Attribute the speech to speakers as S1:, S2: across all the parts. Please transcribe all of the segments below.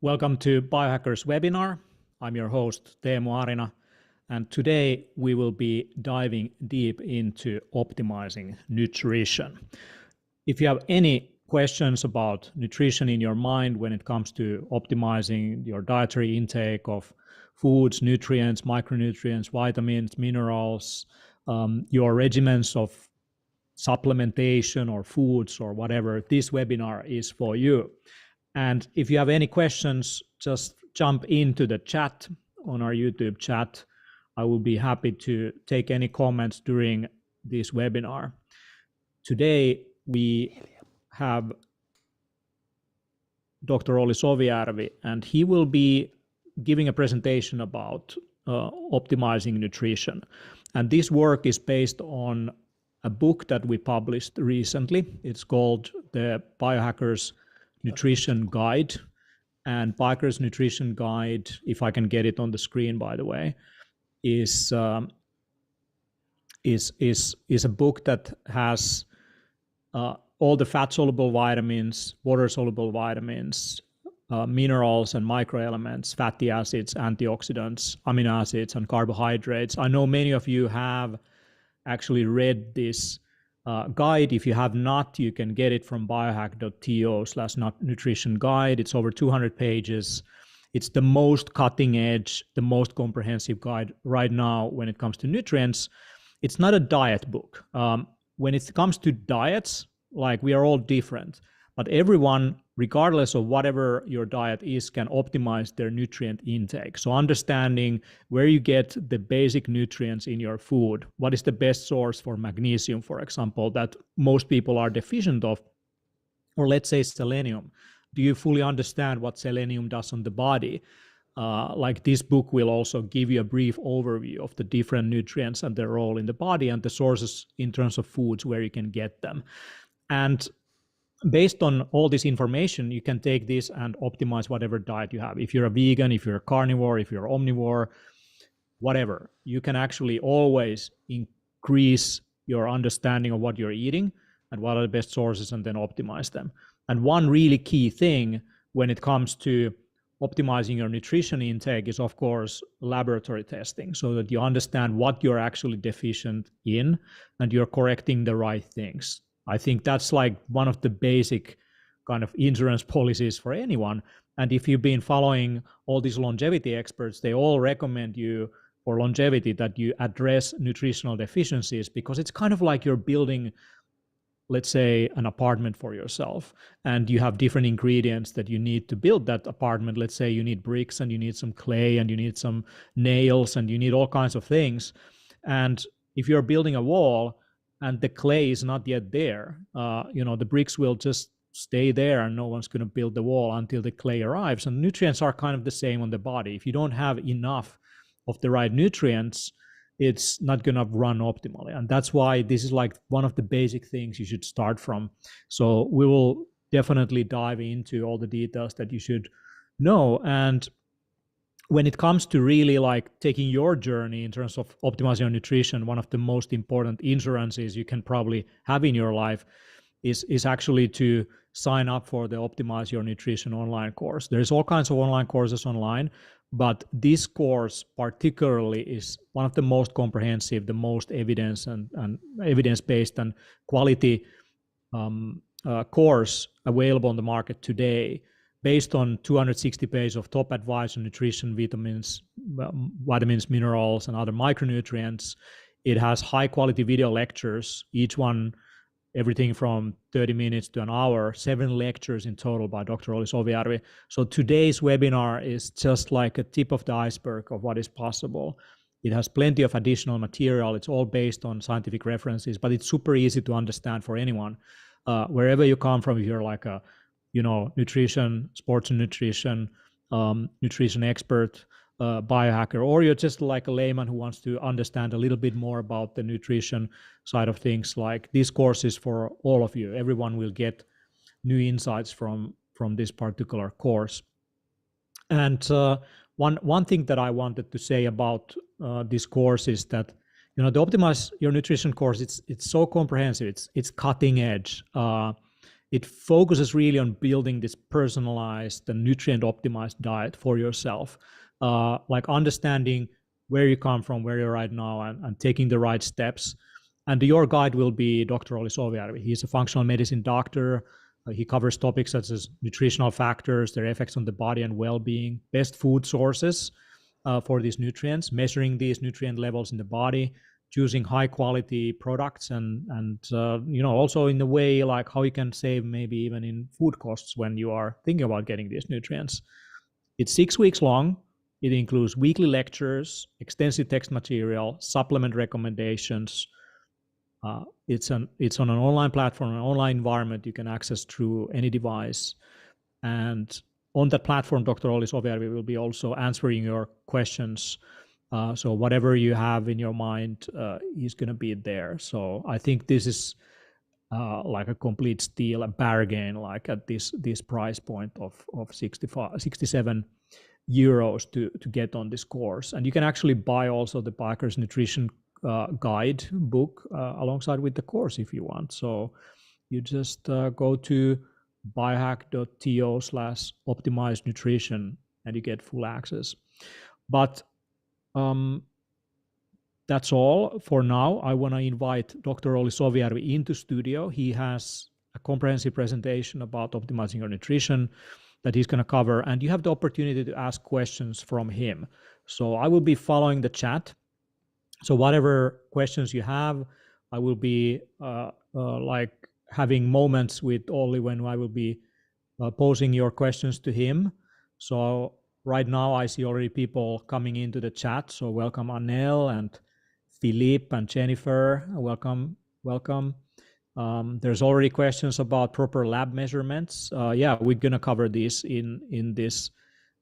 S1: Welcome to Biohacker's webinar. I'm your host, Teemu Arina, and today we will be diving deep into optimizing nutrition. If you have any questions about nutrition in your mind when it comes to optimizing your dietary intake of foods, nutrients, micronutrients, vitamins, minerals, your regimens of supplementation or foods or whatever, this webinar is for you. And if you have any questions, just jump into the chat on our YouTube chat. I will be happy to take any comments during this webinar. Today, we have Dr. Olli Sovijärvi, and he will be giving a presentation about optimizing nutrition. And this work is based on a book that we published recently. It's called the Biohacker's Nutrition Guide, and Biohacker's Nutrition Guide, if I can get it on the screen, by the way, is a book that has all the fat-soluble vitamins, water-soluble vitamins, minerals and microelements, fatty acids, antioxidants, amino acids, and carbohydrates. I know many of you have actually read this guide. If you have not, you can get it from biohack.to/nutrition guide. It's over 200 pages. It's the most cutting edge, the most comprehensive guide right now when it comes to nutrients. It's not a diet book. When it comes to diets, like, we are all different, but everyone, regardless of whatever your diet is, can optimize their nutrient intake. So understanding where you get the basic nutrients in your food, what is the best source for magnesium, for example, that most people are deficient of, or let's say selenium. Do you fully understand what selenium does on the body? Like, this book will also give you a brief overview of the different nutrients and their role in the body and the sources in terms of foods where you can get them. And based on all this information, you can take this and optimize whatever diet you have. If you're a vegan, if you're a carnivore, if you're omnivore, whatever, you can actually always increase your understanding of what you're eating and what are the best sources, and then optimize them. And one really key thing when it comes to optimizing your nutrition intake is, of course, laboratory testing, so that you understand what you're actually deficient in and you're correcting the right things. I think that's like one of the basic kind of insurance policies for anyone. And if you've been following all these longevity experts, they all recommend you for longevity that you address nutritional deficiencies, because it's kind of like you're building, let's say, an apartment for yourself, and you have different ingredients that you need to build that apartment. Let's say you need bricks, and you need some clay, and you need some nails, and you need all kinds of things. And if you're building a wall and the clay is not yet there, the bricks will just stay there, and no one's going to build the wall until the clay arrives. And nutrients are kind of the same on the body. If you don't have enough of the right nutrients, it's not going to run optimally. And that's why this is like one of the basic things you should start from. So we will definitely dive into all the details that you should know. And when it comes to really like taking your journey in terms of optimizing your nutrition, one of the most important insurances you can probably have in your life is actually to sign up for the Optimize Your Nutrition online course. There's all kinds of online courses online, but this course particularly is one of the most comprehensive, the most evidence and evidence-based and quality course available on the market today, based on 260 pages of top advice on nutrition, vitamins, minerals, and other micronutrients. It has high quality video lectures, each one everything from 30 minutes to an hour, 7 lectures in total by Dr. Olli Sovijärvi. So today's webinar is just like a tip of the iceberg of what is possible. It has plenty of additional material. It's all based on scientific references, but it's super easy to understand for anyone. Wherever you come from, if you're like a nutrition, sports and nutrition, nutrition expert, biohacker, or you're just like a layman who wants to understand a little bit more about the nutrition side of things, like, this course is for all of you. Everyone will get new insights from this particular course. And one thing that I wanted to say about this course is that, the Optimize Your Nutrition course, it's so comprehensive. It's cutting edge. it focuses really on building this personalized and nutrient optimized diet for yourself, like understanding where you come from, where you're right now, and taking the right steps. And your guide will be Dr. Olli Sovijärvi. He's a functional medicine doctor. He covers topics such as nutritional factors, their effects on the body and well-being, best food sources for these nutrients, measuring these nutrient levels in the body, choosing high quality products, and also in a way like how you can save maybe even in food costs when you are thinking about getting these nutrients. It's 6 weeks long. It includes weekly lectures, extensive text material, supplement recommendations. It's on an online platform, an online environment you can access through any device. And on that platform, Dr. Olli Sovijärvi will be also answering your questions. So whatever you have in your mind, he's going to be there. So I think this is like a complete steal, a bargain, like at this price point of 67 euros to get on this course. And you can actually buy also the Biohacker's Nutrition guide book alongside with the course if you want. So you just go to biohack.to/optimized nutrition and you get full access. But that's all for now. I want to invite Dr. Olli Sovijärvi into studio. He has a comprehensive presentation about optimizing your nutrition that he's going to cover, and you have the opportunity to ask questions from him. So I will be following the chat. So whatever questions you have, I will be like having moments with Olli when I will be posing your questions to him. So right now I see already people coming into the chat. So welcome Anel and Philippe and Jennifer. Welcome. There's already questions about proper lab measurements. Yeah, we're gonna cover this in this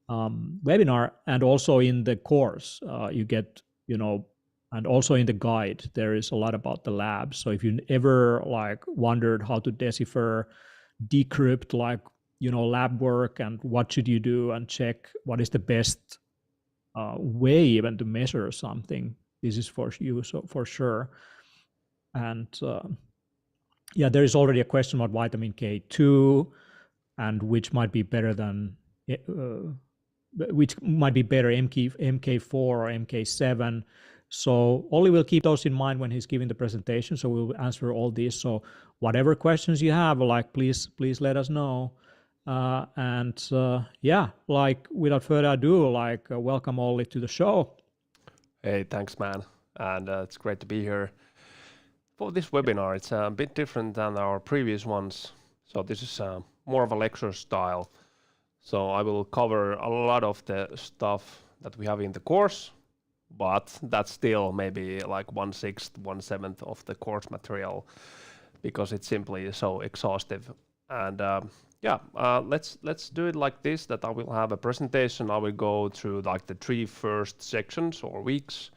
S1: webinar, and also in the course you get, and also in the guide there is a lot about the lab. So if you ever like wondered how to decrypt like lab work and what should you do and check what is the best way even to measure something, this is for you, so for sure. And yeah, there is already a question about vitamin K2 and which might be better than MK4 or MK7. So Olli will keep those in mind when he's giving the presentation. So we'll answer all these. So whatever questions you have, like please let us know. Yeah, like without further ado, like welcome Olli to the show.
S2: Hey, thanks, man. And it's great to be here for this webinar. It's a bit different than our previous ones. So this is more of a lecture style. So I will cover a lot of the stuff that we have in the course, but that's still maybe like 1/6, 1/7 of the course material because it's simply so exhaustive. And let's do it like this, that I will have a presentation. I will go through like the 3 first sections or weeks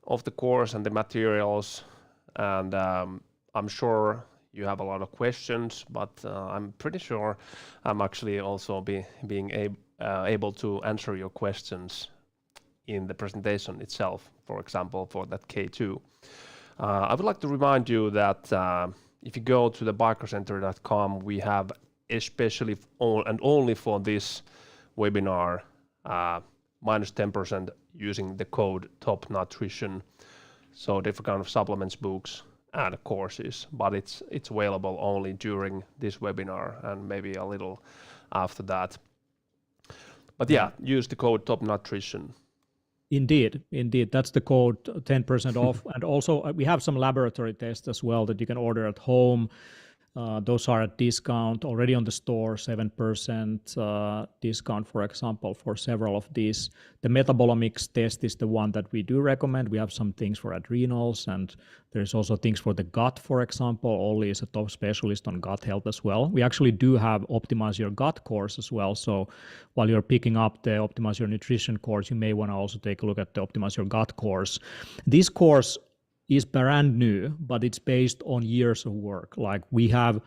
S2: of the course and the materials. And I'm sure you have a lot of questions, but I'm pretty sure I'm actually also being able to answer your questions in the presentation itself, for example, for that K2. I would like to remind you that if you go to the biohackercenter.com, we have especially and only for this webinar minus 10% using the code TOPNutrition. So different kind of supplements, books, and courses, but it's available only during this webinar and maybe a little after that. But yeah, use the code TOPNutrition.
S1: Indeed, that's the code, 10% off. And also we have some laboratory tests as well that you can order at home. Those are at discount already on the store, 7% discount, for example, for several of these. The metabolomics test is the one that we do recommend. We have some things for adrenals, and there's also things for the gut, for example. Olli is a top specialist on gut health as well. We actually do have Optimize Your Gut course as well. So while you're picking up the Optimize Your Nutrition course, you may want to also take a look at the Optimize Your Gut course. This course is brand new, but it's based on years of work. Like we have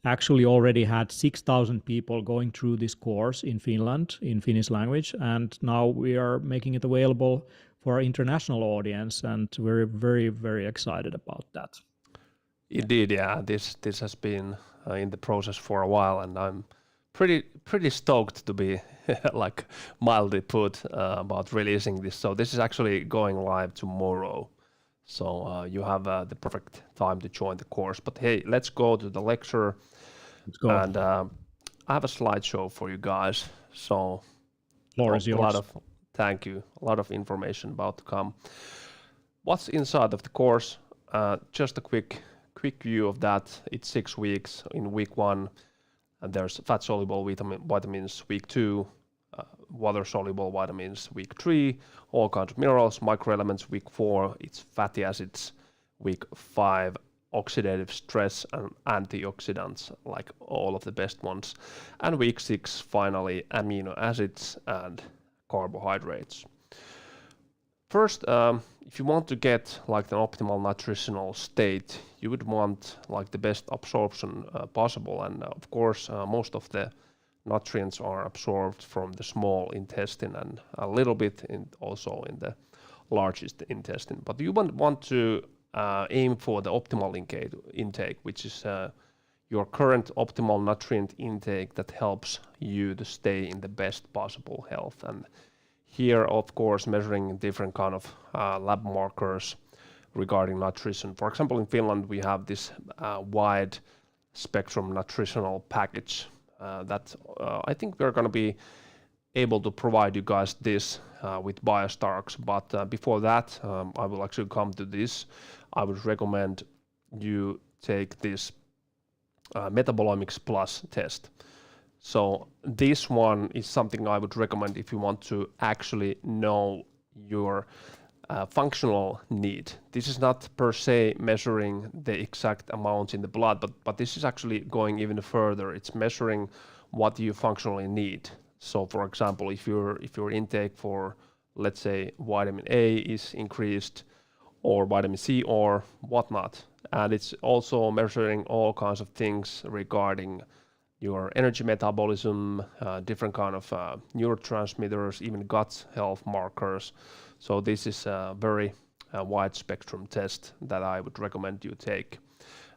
S1: actually already had 6,000 people going through this course in Finland, in Finnish language, and now we are making it available for our international audience, and we're very, very excited about that.
S2: Indeed, yeah. This has been in the process for a while, and I'm pretty stoked to be like mildly put about releasing this. So this is actually going live tomorrow. So you have the perfect time to join the course. But hey, let's go to the lecture.
S1: Let's go.
S2: And I have a slideshow for you guys. So
S1: Floor is yours.
S2: Thank you. A lot of information about to come. What's inside of the course? Just a quick view of that. It's 6 weeks. In week 1, and there's fat-soluble vitamins week 2, water-soluble vitamins week 3, all kinds of minerals, microelements week 4, it's fatty acids week 5, oxidative stress and antioxidants, like all of the best ones, and week 6 finally amino acids and carbohydrates. First, if you want to get like the optimal nutritional state, you would want like the best absorption possible, and of course most of the nutrients are absorbed from the small intestine and a little bit also in the largest intestine. But you want to aim for the optimal intake, which is your current optimal nutrient intake that helps you to stay in the best possible health. And here, of course, measuring different kind of lab markers regarding nutrition. For example, in Finland, we have this wide spectrum nutritional package that I think we're going to be able to provide you guys this with BioStarks. But before that, I will actually come to this. I would recommend you take this Metabolomics Plus test. So this one is something I would recommend if you want to actually know your functional need. This is not per se measuring the exact amounts in the blood, but this is actually going even further. It's measuring what you functionally need. So for example, if your intake for, let's say, vitamin A is increased, or vitamin C or whatnot, and it's also measuring all kinds of things regarding your energy metabolism, different kind of neurotransmitters, even gut health markers. So this is a very wide spectrum test that I would recommend you take.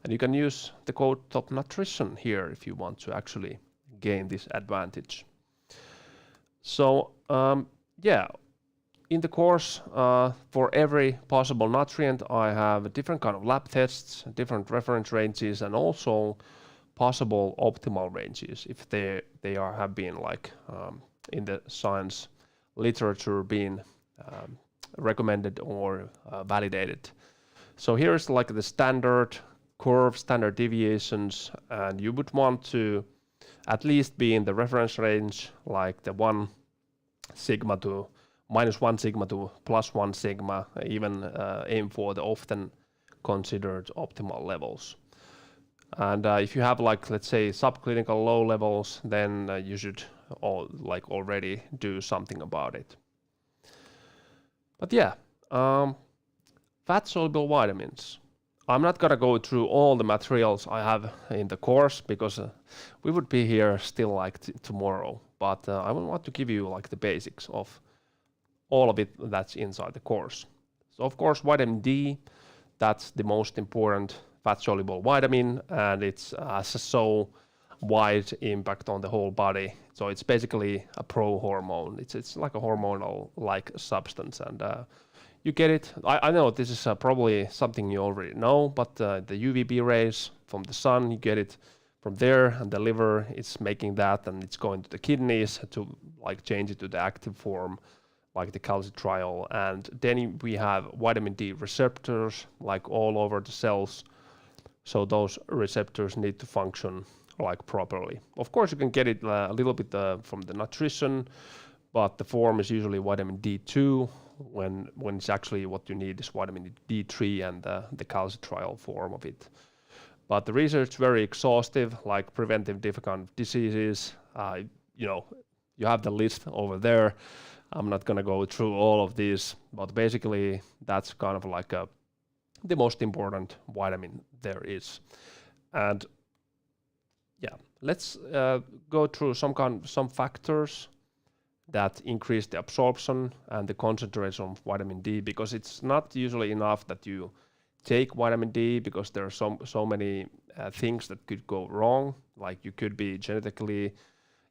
S2: And you can use the code Top Nutrition here if you want to actually gain this advantage. So yeah, in the course, for every possible nutrient, I have different kind of lab tests, different reference ranges, and also possible optimal ranges if they have been like in the science literature being recommended or validated. So here's like the standard curve, standard deviations, and you would want to at least be in the reference range, like the 1 sigma to -1 sigma to +1 sigma, even aim for the often considered optimal levels. And if you have, like, let's say, subclinical low levels, then you should already do something about it. But yeah, fat-soluble vitamins. I'm not gonna go through all the materials I have in the course because we would be here still like tomorrow. But I want to give you like the basics of all of it that's inside the course. So of course, vitamin D, that's the most important fat-soluble vitamin, and it's so wide impact on the whole body. So it's basically a pro-hormone. It's like a hormonal-like substance, and you get it. I know this is probably something you already know, but the UVB rays from the sun, you get it from there, and the liver is making that, and it's going to the kidneys to like change it to the active form, like the calcitriol. And then we have vitamin D receptors like all over the cells. So those receptors need to function like properly. Of course, you can get it a little bit from the nutrition, but the form is usually vitamin D2 when it's actually what you need is vitamin D3 and the calcitriol form of it. But the research is very exhaustive, like preventive different diseases. You have the list over there. I'm not gonna go through all of these, but basically that's kind of like the most important vitamin there is. And yeah, let's go through some factors that increase the absorption and the concentration of vitamin D, because it's not usually enough that you take vitamin D because there are so many things that could go wrong. Like you could be genetically,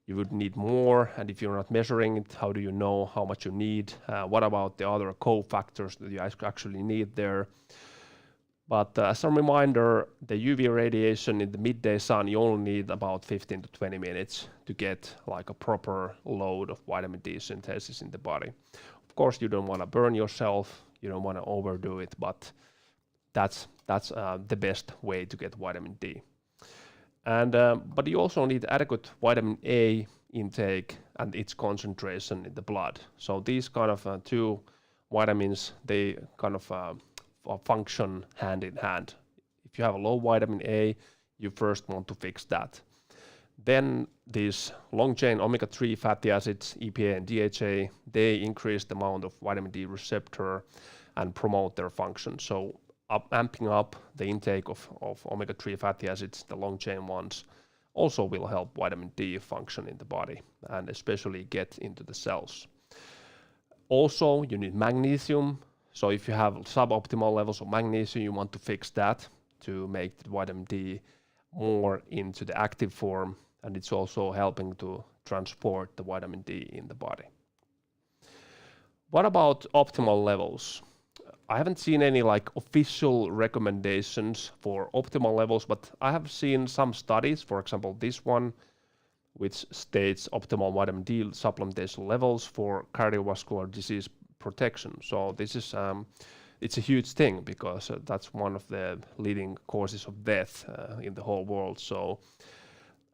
S2: you would need more, and if you're not measuring it, how do you know how much you need? What about the other cofactors that you actually need there? But as a reminder, the UV radiation in the midday sun, you only need about 15 to 20 minutes to get like a proper load of vitamin D synthesis in the body. Of course, you don't want to burn yourself, you don't want to overdo it, but that's the best way to get vitamin D. And but you also need adequate vitamin A intake and its concentration in the blood. So these kind of two vitamins, they kind of function hand in hand. If you have a low vitamin A, you first want to fix that. Then these long-chain omega-3 fatty acids, EPA and DHA, they increase the amount of vitamin D receptor and promote their function. So amping up the intake of omega-3 fatty acids, the long-chain ones, also will help vitamin D function in the body and especially get into the cells. Also, you need magnesium. So if you have suboptimal levels of magnesium, you want to fix that to make the vitamin D more into the active form, and it's also helping to transport the vitamin D in the body. What about optimal levels? I haven't seen any like official recommendations for optimal levels, but I have seen some studies, for example, this one, which states optimal vitamin D supplementation levels for cardiovascular disease protection. So this is it's a huge thing because that's one of the leading causes of death in the whole world. So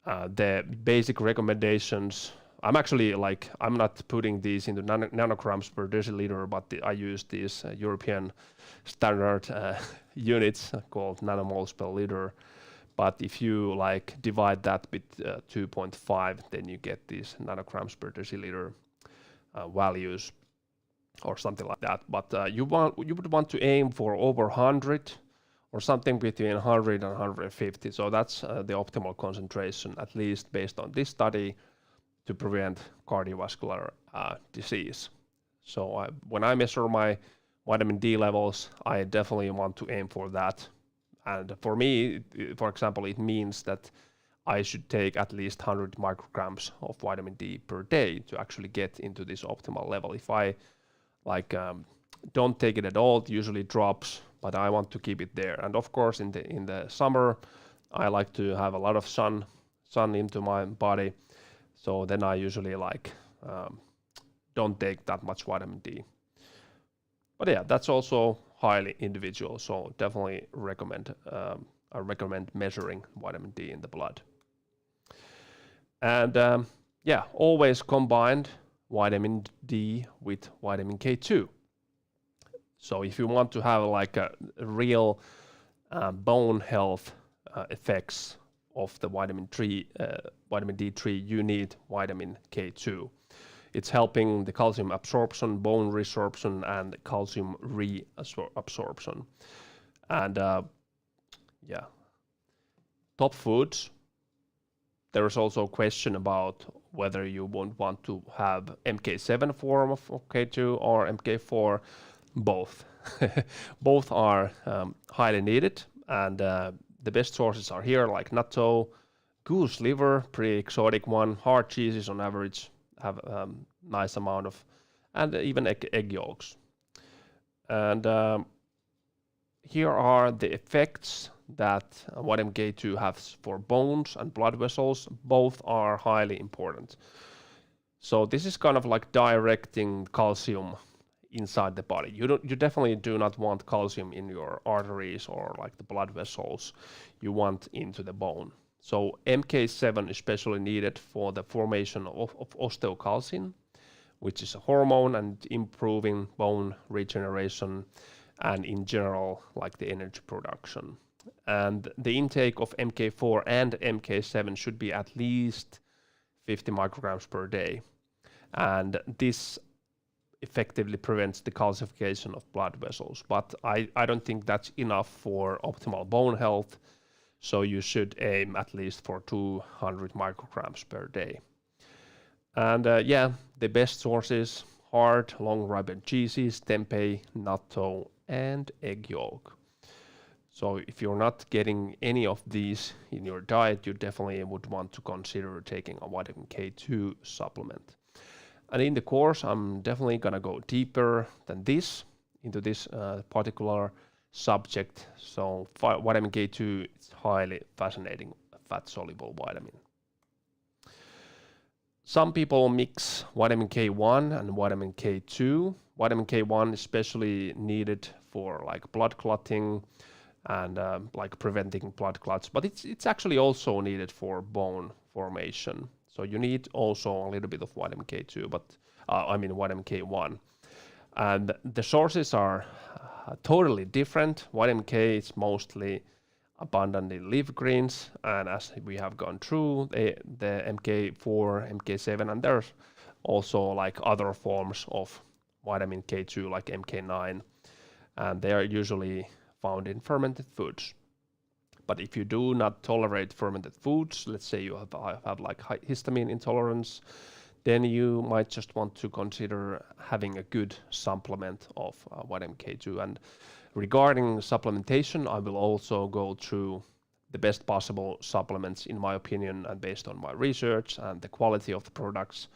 S2: the basic recommendations, I'm not putting these into nanograms per deciliter, but I use these European standard units called nanomoles per liter. But if you like divide that with 2.5, then you get these nanograms per deciliter values or something like that. But you would want to aim for over 100 or something between 100 and 150. So that's the optimal concentration, at least based on this study, to prevent cardiovascular disease. So when I measure my vitamin D levels, I definitely want to aim for that. And for me, for example, it means that I should take at least 100 micrograms of vitamin D per day to actually get into this optimal level. If I don't take it at all, it usually drops, but I want to keep it there. And of course, in the summer, I like to have a lot of sun into my body. So then I usually don't take that much vitamin D. But yeah, that's also highly individual. So definitely I recommend measuring vitamin D in the blood. And always combined vitamin D with vitamin K2. So if you want to have like a real bone health effects of the vitamin D3, you need vitamin K2. It's helping the calcium absorption, bone resorption, and calcium reabsorption. And top foods. There is also a question about whether you won't want to have MK7 form of K2 or MK4. Both. Both are highly needed, and the best sources are here, like natto, goose liver, pretty exotic one. Hard cheeses on average have nice amount of, and even egg yolks. And here are the effects that vitamin K2 has for bones and blood vessels. Both are highly important. So this is kind of like directing calcium inside the body. You definitely do not want calcium in your arteries or like the blood vessels. You want into the bone. So MK7 is especially needed for the formation of osteocalcin, which is a hormone and improving bone regeneration and in general like the energy production. And the intake of MK4 and MK7 should be at least 50 micrograms per day. And this effectively prevents the calcification of blood vessels. But I don't think that's enough for optimal bone health. So you should aim at least for 200 micrograms per day. And the best sources: hard, long ripened cheeses, tempeh, natto, and egg yolk. So if you're not getting any of these in your diet, you definitely would want to consider taking a vitamin K2 supplement. And in the course, I'm definitely gonna go deeper than this into this particular subject. So vitamin K2 is highly fascinating fat-soluble vitamin. Some people mix vitamin K1 and vitamin K2. Vitamin K1 is especially needed for like blood clotting and like preventing blood clots, but it's actually also needed for bone formation. So you need also a little bit of vitamin K2, but I mean vitamin K1. And the sources are totally different. Vitamin K is mostly abundant in leaf greens, and as we have gone through the MK4, MK7, and there's also like other forms of vitamin K2 like MK9, and they are usually found in fermented foods. But if you do not tolerate fermented foods, let's say you have like histamine intolerance, then you might just want to consider having a good supplement of vitamin K2. And regarding supplementation, I will also go through the best possible supplements in my opinion and based on my research and the quality of the products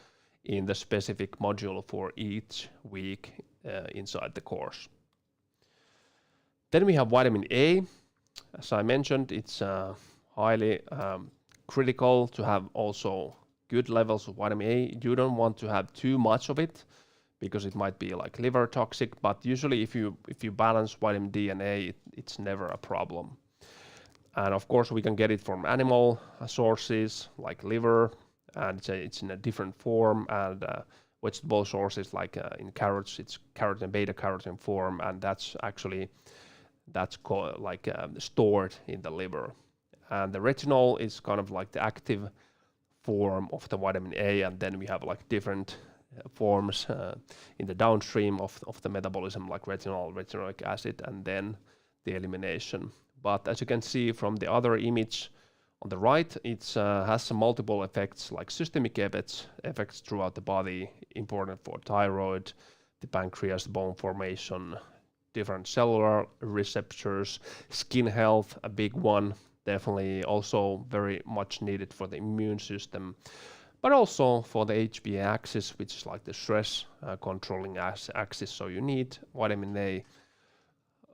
S2: in the specific module for each week inside the course. Then we have vitamin A. As I mentioned, it's highly critical to have also good levels of vitamin A. You don't want to have too much of it because it might be like liver toxic, but usually if you balance vitamin D and A, it's never a problem. And of course we can get it from animal sources like liver, and it's in a different form, and vegetable sources like in carrots, it's carrot and beta carotene form, and that's stored in the liver. And the retinol is kind of like the active form of the vitamin A, and then we have like different forms in the downstream of the metabolism like retinol, retinoic acid, and then the elimination. But as you can see from the other image on the right, it has some multiple effects like systemic effects throughout the body, important for thyroid, the pancreas, bone formation, different cellular receptors, skin health, a big one, definitely also very much needed for the immune system, but also for the HPA axis, which is like the stress controlling axis. So you need vitamin A,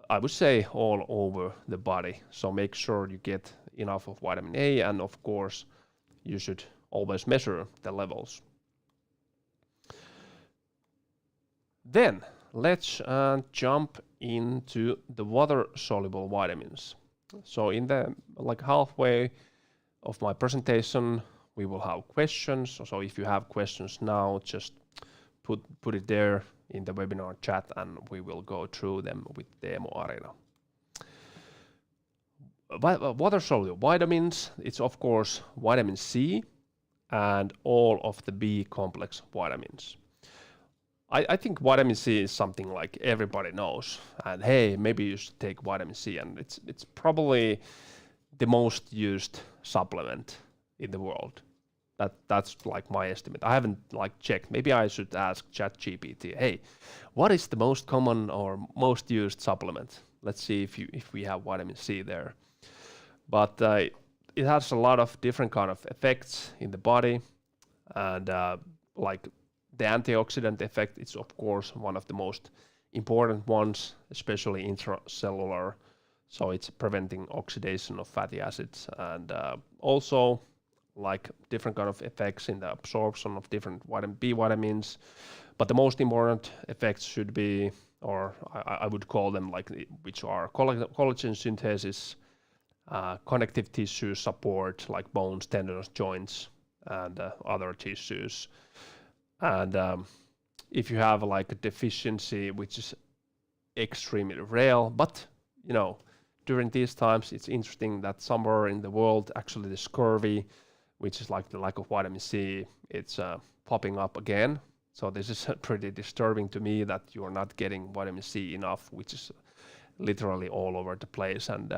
S2: I would say, all over the body. So make sure you get enough of vitamin A, and of course you should always measure the levels. Then let's jump into the water-soluble vitamins. So in the like halfway of my presentation, we will have questions. So if you have questions now, just put it there in the webinar chat, and we will go through them with Demo Arena. Water-soluble vitamins, it's of course vitamin C and all of the B complex vitamins. I think vitamin C is something like everybody knows, and hey, maybe you should take vitamin C, and it's probably the most used supplement in the world. That's like my estimate. I haven't like checked. Maybe I should ask ChatGPT, hey, what is the most common or most used supplement? Let's see if we have vitamin C there. But it has a lot of different kind of effects in the body, and like the antioxidant effect is of course one of the most important ones, especially intracellular. So it's preventing oxidation of fatty acids, and also like different kind of effects in the absorption of different B vitamins. But the most important effects should be, or I would call them like, which are collagen synthesis, connective tissue support like bones, tendons, joints, and other tissues. And if you have like a deficiency, which is extremely rare, but you know, during these times, it's interesting that somewhere in the world, actually the scurvy, which is like the lack of vitamin C, it's popping up again. So this is pretty disturbing to me that you are not getting vitamin C enough, which is literally all over the place. And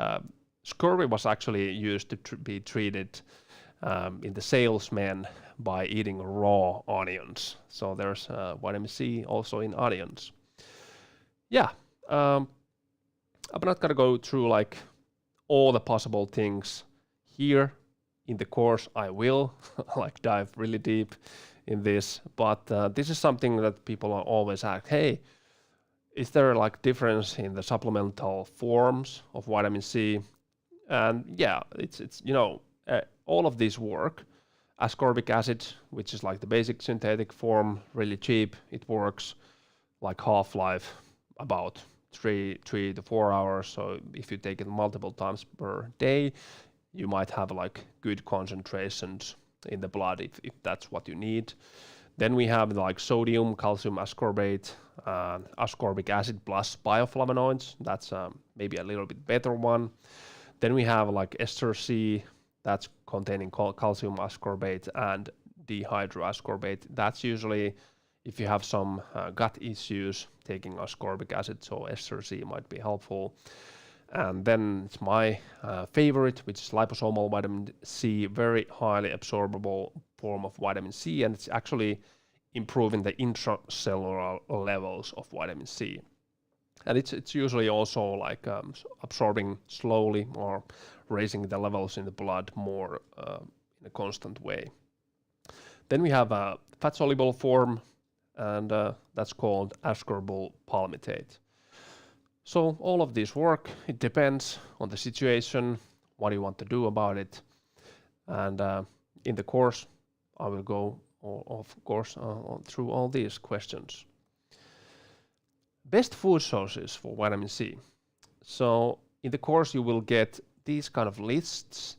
S2: scurvy was actually used to be treated in the salesmen by eating raw onions. So there's vitamin C also in onions. Yeah, I'm not gonna go through like all the possible things here. In the course, I will like dive really deep in this, but this is something that people are always ask, hey, is there like difference in the supplemental forms of vitamin C? And yeah, it's all of these work. Ascorbic acid, which is like the basic synthetic form, really cheap. It works like half-life about 3 to 4 hours. So if you take it multiple times per day, you might have like good concentrations in the blood if that's what you need. Then we have like sodium, calcium ascorbate, ascorbic acid plus bioflavonoids. That's maybe a little bit better one. Then we have like ester C, that's containing calcium ascorbate and dehydroascorbate. That's usually if you have some gut issues, taking ascorbic acid, so ester C might be helpful. And then it's my favorite, which is liposomal vitamin C, very highly absorbable form of vitamin C, and it's actually improving the intracellular levels of vitamin C. And it's usually also like absorbing slowly or raising the levels in the blood more in a constant way. Then we have a fat-soluble form, and that's called ascorbyl palmitate. So all of these work, it depends on the situation, what you want to do about it. And in the course, I will go, of course, through all these questions. Best food sources for vitamin C. So in the course, you will get these kind of lists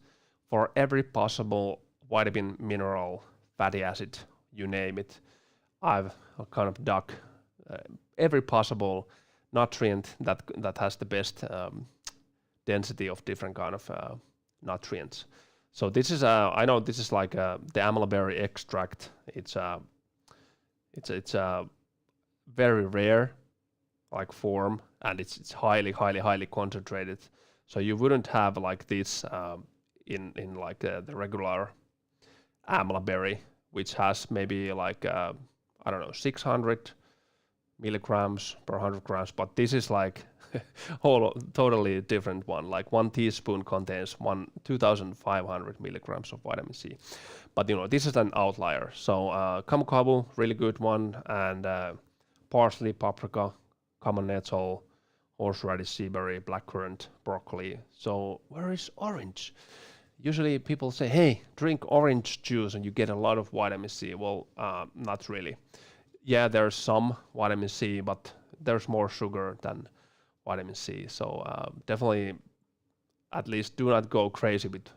S2: for every possible vitamin, mineral, fatty acid, you name it. I've kind of dug every possible nutrient that has the best density of different kind of nutrients. So this is I know this is like the amyloberry extract. It's a very rare like form, and it's highly concentrated. So you wouldn't have like this in like the regular amyloberry, which has maybe like I don't know 600 milligrams per 100 grams, but this is like whole totally different one. Like 1 teaspoon contains 2,500 milligrams of vitamin C. But this is an outlier. So camu kabu, really good one, and parsley, paprika, common nettle, horseradish, seaberry, blackcurrant, broccoli. So where is orange? Usually people say, hey, drink orange juice and you get a lot of vitamin C. Well, not really. Yeah, there's some vitamin C, but there's more sugar than vitamin C. So definitely, at least do not go crazy with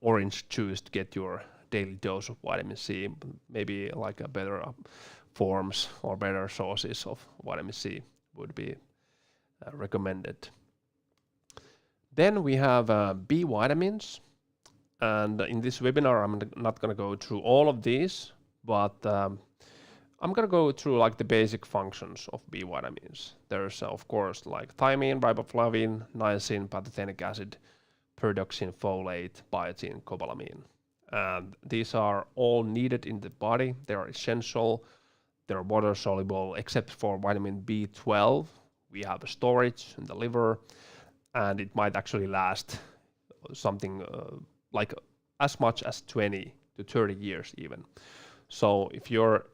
S2: orange juice to get your daily dose of vitamin C. Maybe like a better forms or better sources of vitamin C would be recommended. Then we have B vitamins. And in this webinar, I'm not going to go through all of these, but I'm going to go through like the basic functions of B vitamins. There's of course like thiamine, riboflavin, niacin, pantothenic acid, pyridoxine, folate, biotin, cobalamin. And these are all needed in the body. They are essential. They're water soluble, except for vitamin B12. We have a storage in the liver, and it might actually last something like as much as 20 to 30 years even. So if you're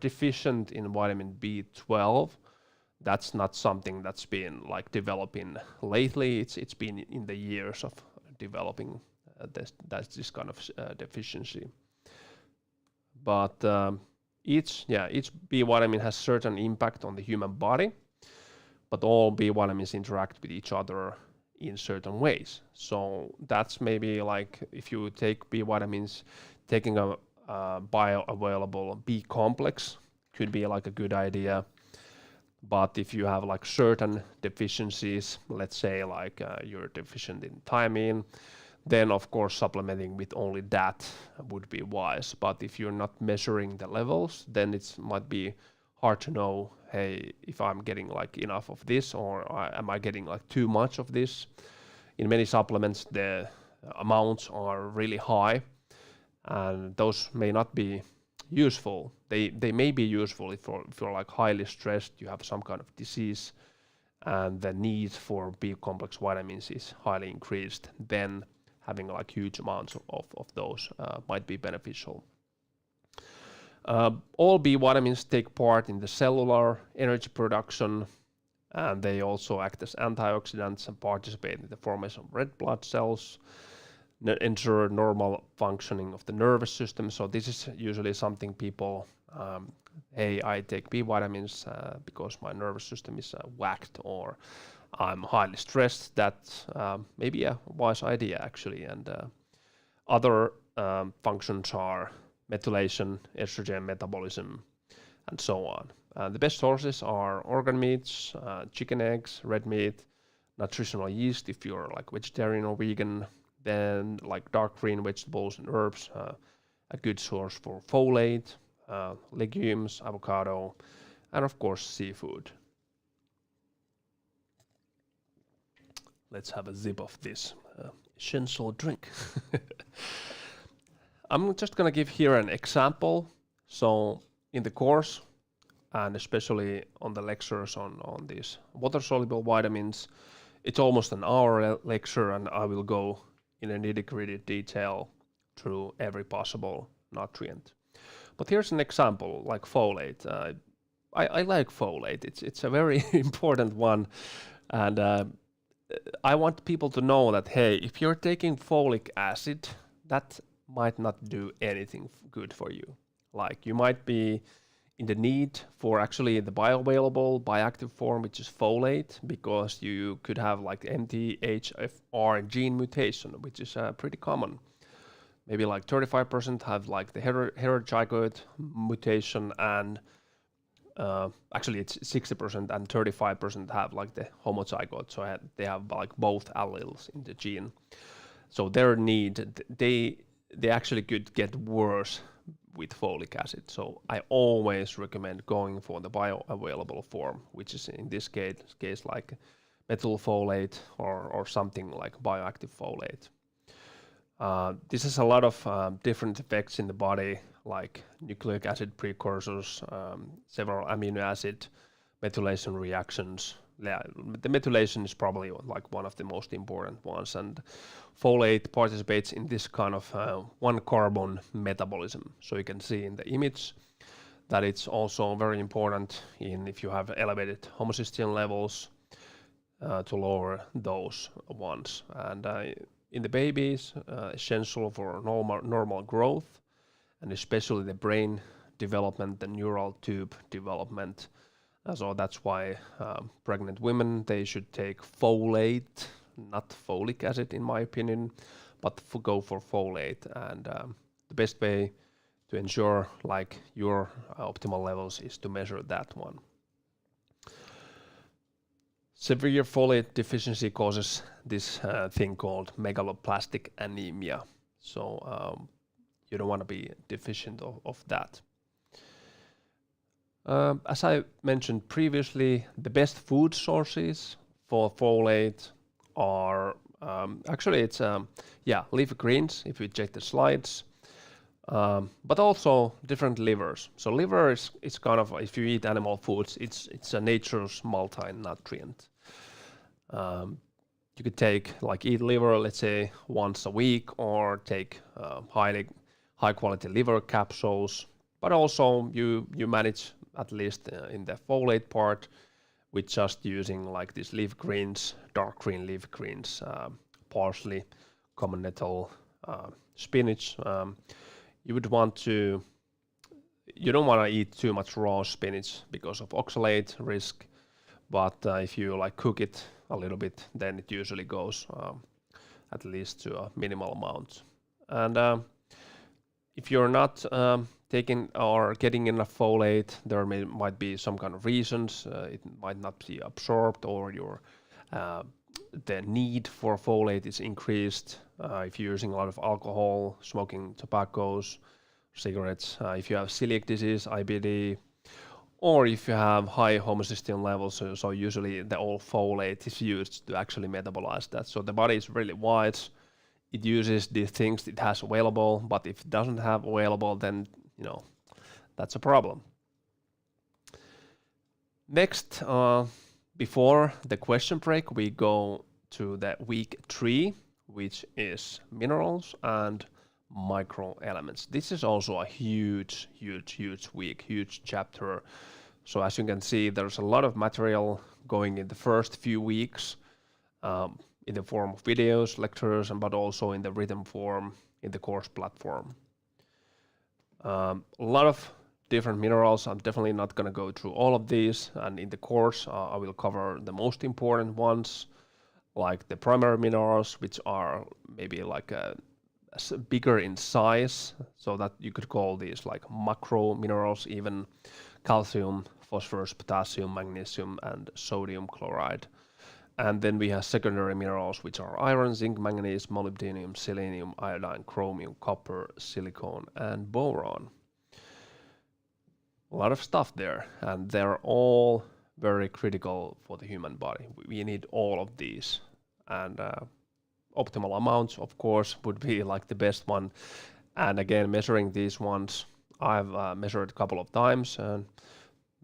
S2: deficient in vitamin B12, that's not something that's been like developing lately. It's been in the years of developing this kind of deficiency. But each B vitamin has certain impact on the human body, but all B vitamins interact with each other in certain ways. So that's maybe like if you take B vitamins, taking a bioavailable B complex could be like a good idea. But if you have like certain deficiencies, let's say like you're deficient in thiamine, then of course supplementing with only that would be wise. But if you're not measuring the levels, then it might be hard to know, hey, if I'm getting like enough of this, or am I getting like too much of this. In many supplements, the amounts are really high, and those may not be useful. They may be useful if you're like highly stressed, you have some kind of disease, and the need for B-complex vitamins is highly increased, then having like huge amounts of those might be beneficial. All B vitamins take part in the cellular energy production, and they also act as antioxidants and participate in the formation of red blood cells, ensure normal functioning of the nervous system. So this is usually something people, hey, I take B vitamins because my nervous system is whacked, or I'm highly stressed. That may be a wise idea actually. And other functions are methylation, estrogen metabolism, and so on. The best sources are organ meats, chicken eggs, red meat, nutritional yeast if you're like vegetarian or vegan, then like dark green vegetables and herbs, a good source for folate, legumes, avocado, and of course seafood. Let's have a sip of this essential drink. I'm just gonna give here an example. So in the course, and especially on the lectures on these water-soluble vitamins, it's almost an hour lecture, and I will go in a nitty-gritty detail through every possible nutrient. But here's an example, like folate. I like folate. It's a very important one, and I want people to know that, hey, if you're taking folic acid, that might not do anything good for you. Like you might be in the need for actually the bioavailable bioactive form, which is folate, because you could have like MTHFR gene mutation, which is pretty common. Maybe like 35% have like the heterozygote mutation, and actually it's 60%, and 35% have like the homozygote, so they have like both alleles in the gene. So their need, they actually could get worse with folic acid. So I always recommend going for the bioavailable form, which is in this case like methylfolate or something like bioactive folate. This has a lot of different effects in the body, like nucleic acid precursors, several amino acid methylation reactions. Yeah, the methylation is probably like one of the most important ones, and folate participates in this kind of one carbon metabolism. So you can see in the image that it's also very important in if you have elevated homocysteine levels to lower those ones. And in the babies, essential for normal growth, and especially the brain development, the neural tube development. So that's why pregnant women, they should take folate, not folic acid in my opinion, but go for folate. And the best way to ensure like your optimal levels is to measure that one. Severe folate deficiency causes this thing called megaloblastic anemia. So you don't want to be deficient of that. As I mentioned previously, the best food sources for folate are actually it's leafy greens if you check the slides, but also different livers. So liver is kind of, if you eat animal foods, it's a nature's multi-nutrient. You could take eat liver, let's say once a week, or take high quality liver capsules, but also you manage at least in the folate part with just using like these leaf greens, dark green leaf greens, parsley, common nettle, spinach. You don't want to eat too much raw spinach because of oxalate risk, but if you like cook it a little bit, then it usually goes at least to a minimal amount. And if you're not taking or getting enough folate, there might be some kind of reasons. It might not be absorbed, or the need for folate is increased if you're using a lot of alcohol, smoking tobaccos, cigarettes, if you have celiac disease, IBD, or if you have high homocysteine levels. So usually the all folate is used to actually metabolize that. So the body is really wise. It uses these things it has available, but if it doesn't have available, then that's a problem. Next, Before the question break, we go to the week 3, which is minerals and microelements. This is also a huge week, huge chapter. So as you can see, there's a lot of material going in the first few weeks in the form of videos, lectures, but also in the written form in the course platform. A lot of different minerals. I'm definitely not going to go through all of these, and in the course I will cover the most important ones, like the primary minerals, which are maybe like bigger in size, so that you could call these like macro minerals, even calcium, phosphorus, potassium, magnesium, and sodium chloride. And then we have secondary minerals, which are iron, zinc, manganese, molybdenum, selenium, iodine, chromium, copper, silicon, and boron. A lot of stuff there, and they're all very critical for the human body. We need all of these, and optimal amounts, of course, would be like the best one. And again, measuring these ones, I've measured a couple of times, and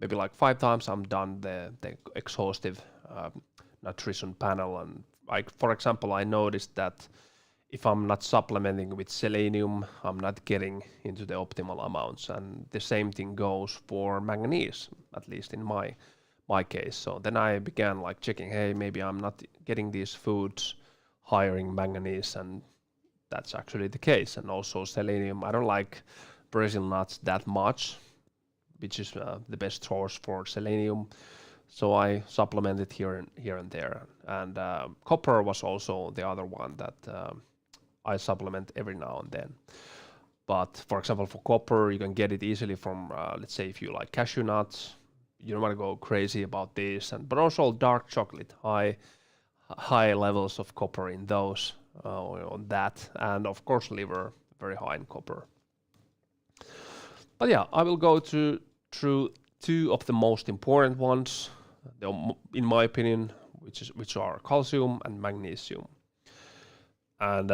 S2: maybe like 5 times I'm done the exhaustive nutrition panel. And like, for example, I noticed that if I'm not supplementing with selenium, I'm not getting into the optimal amounts, and the same thing goes for manganese, at least in my case. So then I began like checking, hey, maybe I'm not getting these foods higher in manganese, and that's actually the case. And also selenium, I don't like Brazil nuts that much, which is the best source for selenium. So I supplemented here and there. And copper was also the other one that I supplement every now and then. But for example, for copper, you can get it easily from, let's say, if you like cashew nuts, you don't want to go crazy about this. But also dark chocolate, high levels of copper in those, on that. And of course, liver, very high in copper. But yeah, I will go through 2 of the most important ones, in my opinion, which are calcium and magnesium. And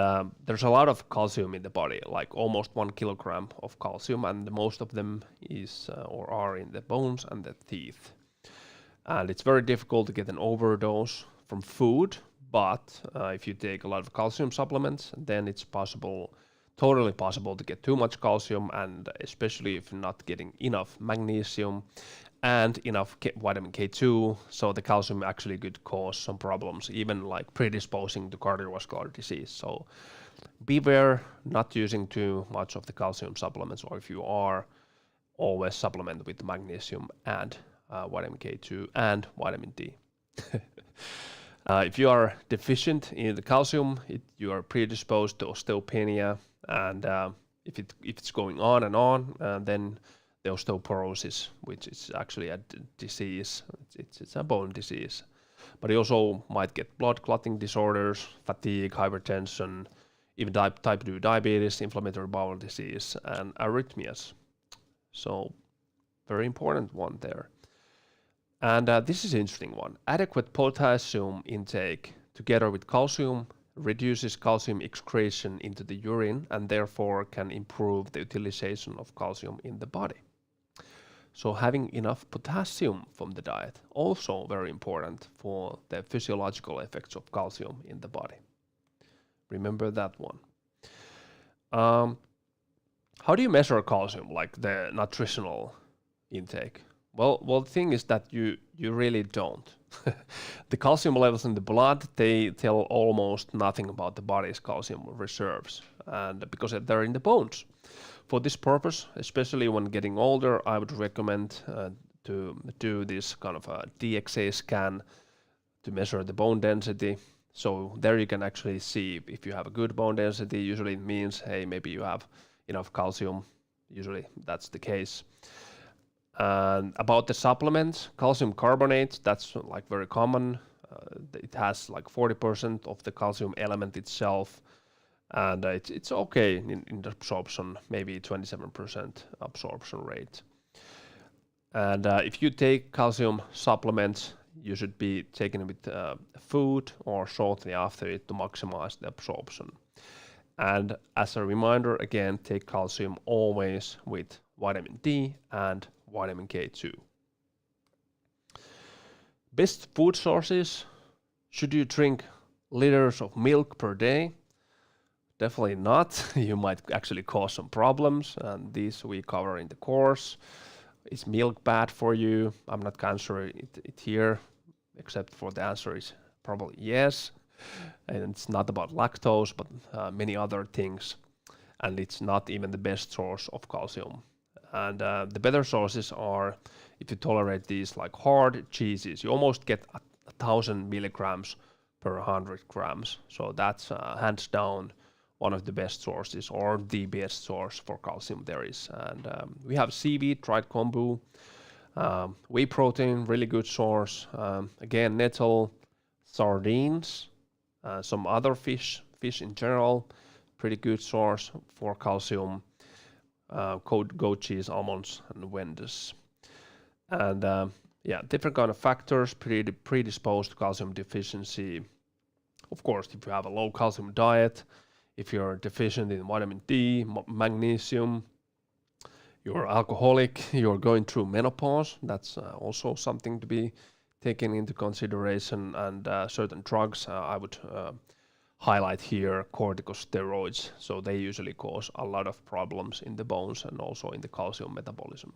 S2: there's a lot of calcium in the body, like almost 1 kilogram of calcium, and most of them are in the bones and the teeth. And it's very difficult to get an overdose from food, but if you take a lot of calcium supplements, then it's totally possible to get too much calcium, and especially if you're not getting enough magnesium and enough vitamin K2, so the calcium actually could cause some problems, even like predisposing to cardiovascular disease. So beware not using too much of the calcium supplements, or if you are, always supplement with magnesium and vitamin K2 and vitamin D. If you are deficient in the calcium, you are predisposed to osteopenia, and if it's going on and on, then the osteoporosis, which is actually a disease, it's a bone disease. But you also might get blood clotting disorders, fatigue, hypertension, even type 2 diabetes, inflammatory bowel disease, and arrhythmias. So very important one there. And this is an interesting one. Adequate potassium intake together with calcium reduces calcium excretion into the urine, and therefore can improve the utilization of calcium in the body. So having enough potassium from the diet, also very important for the physiological effects of calcium in the body. Remember that one. How do you measure calcium, like the nutritional intake? Well, the thing is that you really don't. The calcium levels in the blood, they tell almost nothing about the body's calcium reserves, and because they're in the bones. For this purpose, especially when getting older, I would recommend to do this kind of a DXA scan to measure the bone density. So there you can actually see if you have a good bone density. Usually it means, hey, maybe you have enough calcium. Usually that's the case. And about the supplements, calcium carbonate, that's like very common. It has like 40% of the calcium element itself, and it's okay in the absorption, maybe 27% absorption rate. And if you take calcium supplements, you should be taking it with food or shortly after it to maximize the absorption. And as a reminder, again, take calcium always with vitamin D and vitamin K2. Best food sources. Should you drink liters of milk per day? Definitely not. You might actually cause some problems, and these we cover in the course. Is milk bad for you? I'm not answering it here, except for the answer is probably yes. And it's not about lactose, but many other things. And it's not even the best source of calcium. And the better sources are, if you tolerate these like hard cheeses, you almost get 1,000 milligrams per 100 grams. So that's hands down one of the best sources, or the best source for calcium there is. And we have seaweed, dried kombu, whey protein, really good source. Again, nettle, sardines, some other fish in general, pretty good source for calcium. Goat cheese, almonds, and Wendy's. And yeah, different kind of factors predisposed to calcium deficiency. Of course, if you have a low calcium diet, if you're deficient in vitamin D, magnesium, you're alcoholic, you're going through menopause, that's also something to be taken into consideration. And certain drugs I would highlight here, corticosteroids. So they usually cause a lot of problems in the bones and also in the calcium metabolism.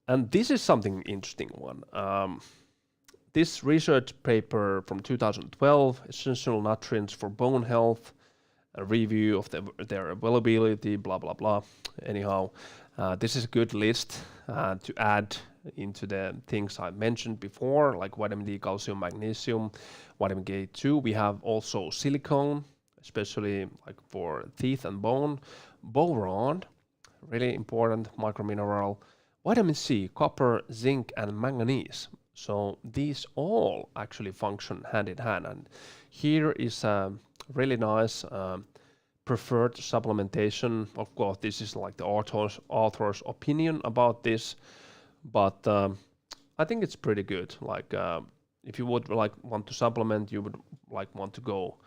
S2: And this is something interesting one. This research paper from 2012, Essential Nutrients for Bone Health, a review of their availability, blah, blah, blah. Anyhow, this is a good list to add into the things I mentioned before, like vitamin D, calcium, magnesium, vitamin K2. We have also silicone, especially like for teeth and bone. Boron, really important micromineral. Vitamin C, copper, zinc, and manganese. So these all actually function hand in hand. And here is a really nice preferred supplementation. Of course, this is like the author's opinion about this, but I think it's pretty good. Like if you would like want to supplement, you would like want to go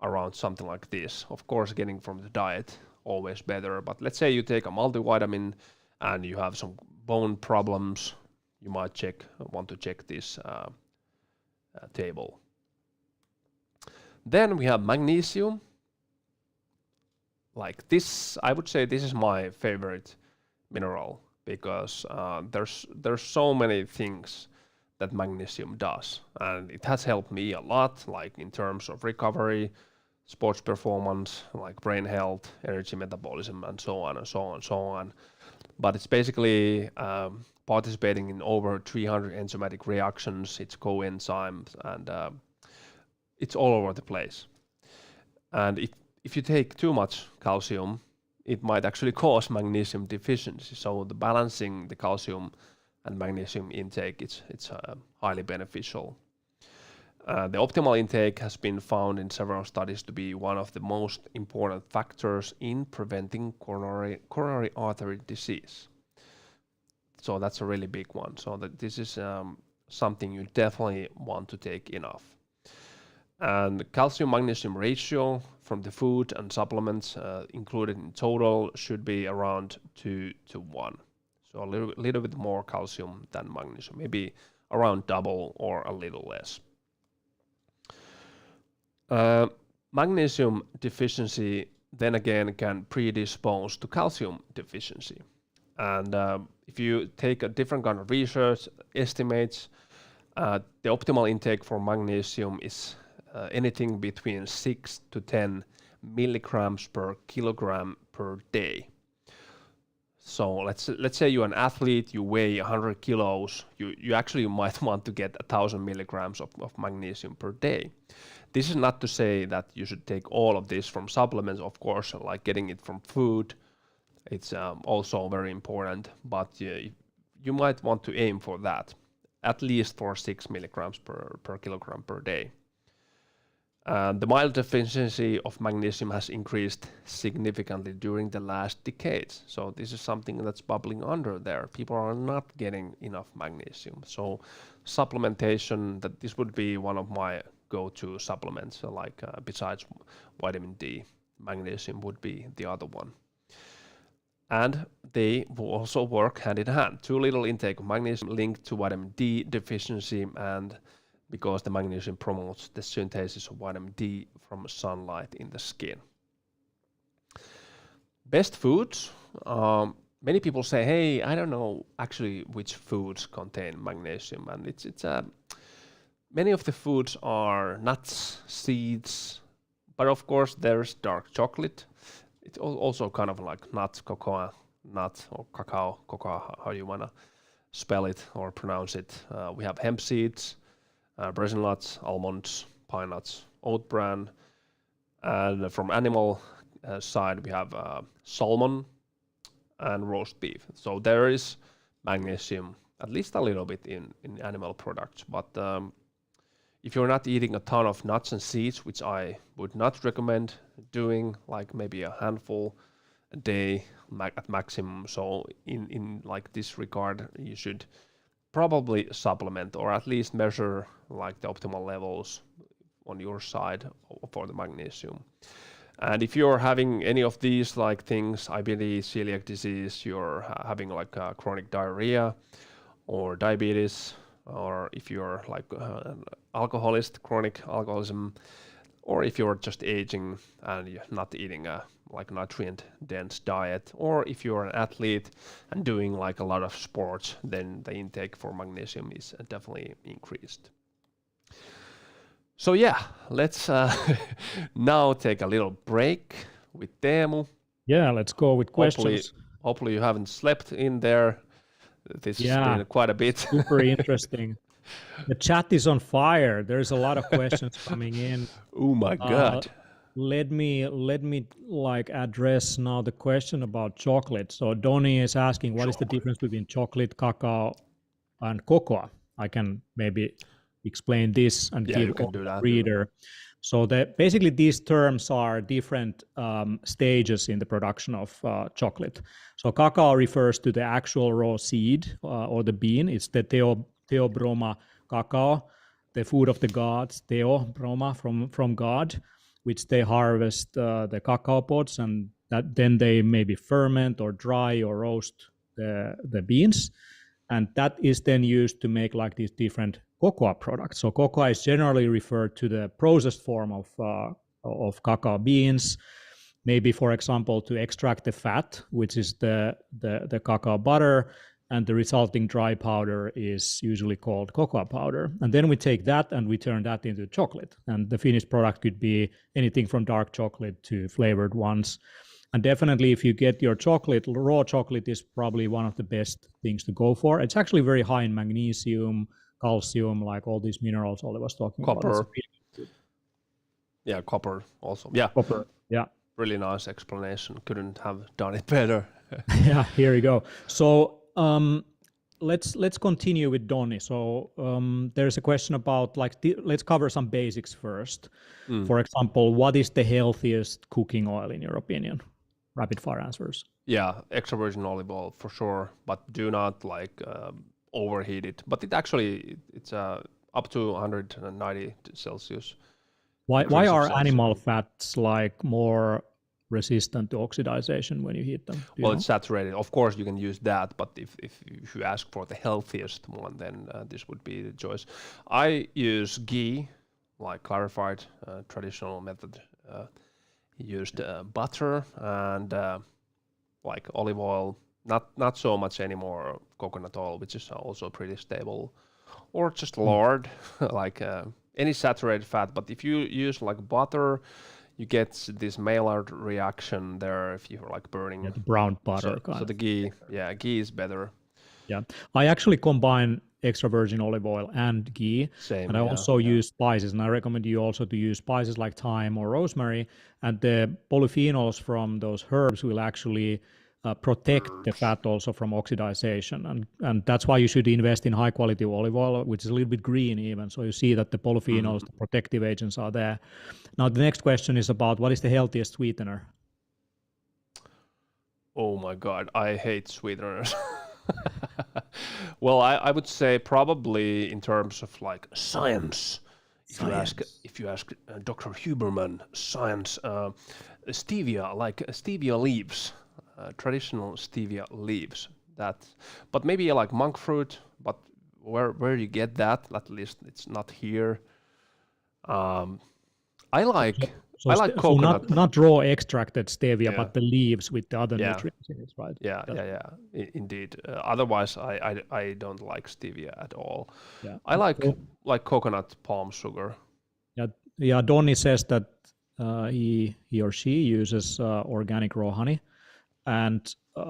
S2: around something like this. Of course, getting from the diet always better. But let's say you take a multivitamin and you have some bone problems, you might want to check this table. Then we have magnesium. Like this, I would say this is my favorite mineral because there's so many things that magnesium does, and it has helped me a lot, like in terms of recovery, sports performance, like brain health, energy metabolism, and so on and so on and so on. But it's basically participating in over 300 enzymatic reactions. It's coenzymes, and it's all over the place. And if you take too much calcium, it might actually cause magnesium deficiency. So the balancing the calcium and magnesium intake, it's highly beneficial. The optimal intake has been found in several studies to be one of the most important factors in preventing coronary artery disease. So that's a really big one. So that this is something you definitely want to take enough. And the calcium-magnesium ratio from the food and supplements included in total should be around 2 to 1. So a little bit more calcium than magnesium, maybe around double or a little less. Magnesium deficiency then again can predispose to calcium deficiency. And if you take a different kind of research estimates, the optimal intake for magnesium is anything between 6 to 10 milligrams per kilogram per day. So let's say you're an athlete, you weigh 100 kilos, you actually might want to get 1,000 milligrams of magnesium per day. This is not to say that you should take all of this from supplements, of course, like getting it from food. It's also very important, but you might want to aim for that, at least for 6 milligrams per kilogram per day. The mild deficiency of magnesium has increased significantly during the last decades. So this is something that's bubbling under there. People are not getting enough magnesium. So supplementation, that this would be one of my go-to supplements, besides vitamin D, magnesium would be the other one. And they will also work hand in hand. Too little intake of magnesium linked to vitamin D deficiency, and because the magnesium promotes the synthesis of vitamin D from sunlight in the skin. Best foods. Many people say, hey, I don't know actually which foods contain magnesium, and it's many of the foods are nuts, seeds, but of course there's dark chocolate. It's also kind of like nuts, cocoa nut or cocoa, how you wanna spell it or pronounce it. We have hemp seeds, Brazil nuts, almonds, pine nuts, oat bran, and from animal side we have salmon and roast beef. So there is magnesium, at least a little bit in animal products, but if you're not eating a ton of nuts and seeds, which I would not recommend doing, like maybe a handful a day at maximum, so in like this regard, you should probably supplement or at least measure like the optimal levels on your side for the magnesium. And if you're having any of these like things, IBD, celiac disease, you're having like chronic diarrhea or diabetes, or if you're like an alcoholist, chronic alcoholism, or if you're just aging and you're not eating a like nutrient dense diet, or if you're an athlete and doing like a lot of sports, then the intake for magnesium is definitely increased. So yeah, let's now take a little break with Teemu.
S1: Yeah, let's go with questions.
S2: Hopefully you haven't slept in there. This has been quite a bit.
S1: Super interesting. The chat is on fire. There's a lot of questions coming in.
S2: Oh my God.
S1: Let me like address now the question about chocolate. So Donnie is asking, what is the difference between chocolate, cacao, and cocoa? I can maybe explain this and give the reader. So basically these terms are different stages in the production of chocolate. So cacao refers to the actual raw seed or the bean. It's the Theobroma cacao, the food of the gods, Theobroma from God, which they harvest the cacao pods, and that then they maybe ferment or dry or roast the beans. And that is then used to make like these different cocoa products. So cocoa is generally referred to the processed form of cacao beans, maybe for example to extract the fat, which is the cacao butter, and the resulting dry powder is usually called cocoa powder. And then we take that and we turn that into chocolate. And the finished product could be anything from dark chocolate to flavored ones. And definitely if you get your chocolate, raw chocolate is probably one of the best things to go for. It's actually very high in magnesium, calcium, like all these minerals Olli was talking about.
S2: Copper. Yeah, copper also. Yeah.
S1: Copper, yeah.
S2: Really nice explanation. Couldn't have done it better.
S1: Yeah, here we go. So let's continue with Donnie. So there's a question about let's cover some basics first. For example, what is the healthiest cooking oil in your opinion? Rapid fire answers.
S2: Yeah, extra virgin olive oil for sure, but do not overheat it. But it's up to 190 Celsius.
S1: Why are animal fats like more resistant to oxidization when you heat them?
S2: Well, it's saturated. Of course, you can use that, but if you ask for the healthiest one, then this would be the choice. I use ghee, like clarified traditional method. Used butter and like olive oil. Not so much anymore coconut oil, which is also pretty stable, or just lard, like any saturated fat. But if you use like butter, you get this Maillard reaction there if you're like burning
S1: the brown butter.
S2: So the ghee, ghee is better.
S1: Yeah, I actually combine extra virgin olive oil and ghee.
S2: Same,
S1: and I also use spices, and I recommend you also to use spices like thyme or rosemary, and the polyphenols from those herbs will actually protect the fat also from oxidization, and that's why you should invest in high quality olive oil, which is a little bit green even, so you see that the polyphenols, the protective agents are there. Now the next question is about what is the healthiest sweetener?
S2: Oh my God, I hate sweeteners. Well, I would say probably in terms of like science. If you ask Dr. Huberman, science, stevia, like stevia leaves, traditional stevia leaves. But maybe like monk fruit. But where you get that? At least it's not here. I like coconut.
S1: Not raw extracted stevia,
S2: Yeah.
S1: but the leaves with the other
S2: Yeah.
S1: nutrients in it, right?
S2: Yeah. Indeed. Otherwise, I don't like stevia at all.
S1: Yeah.
S2: I like coconut palm sugar.
S1: Yeah. Donny says that he or she uses organic raw honey, and I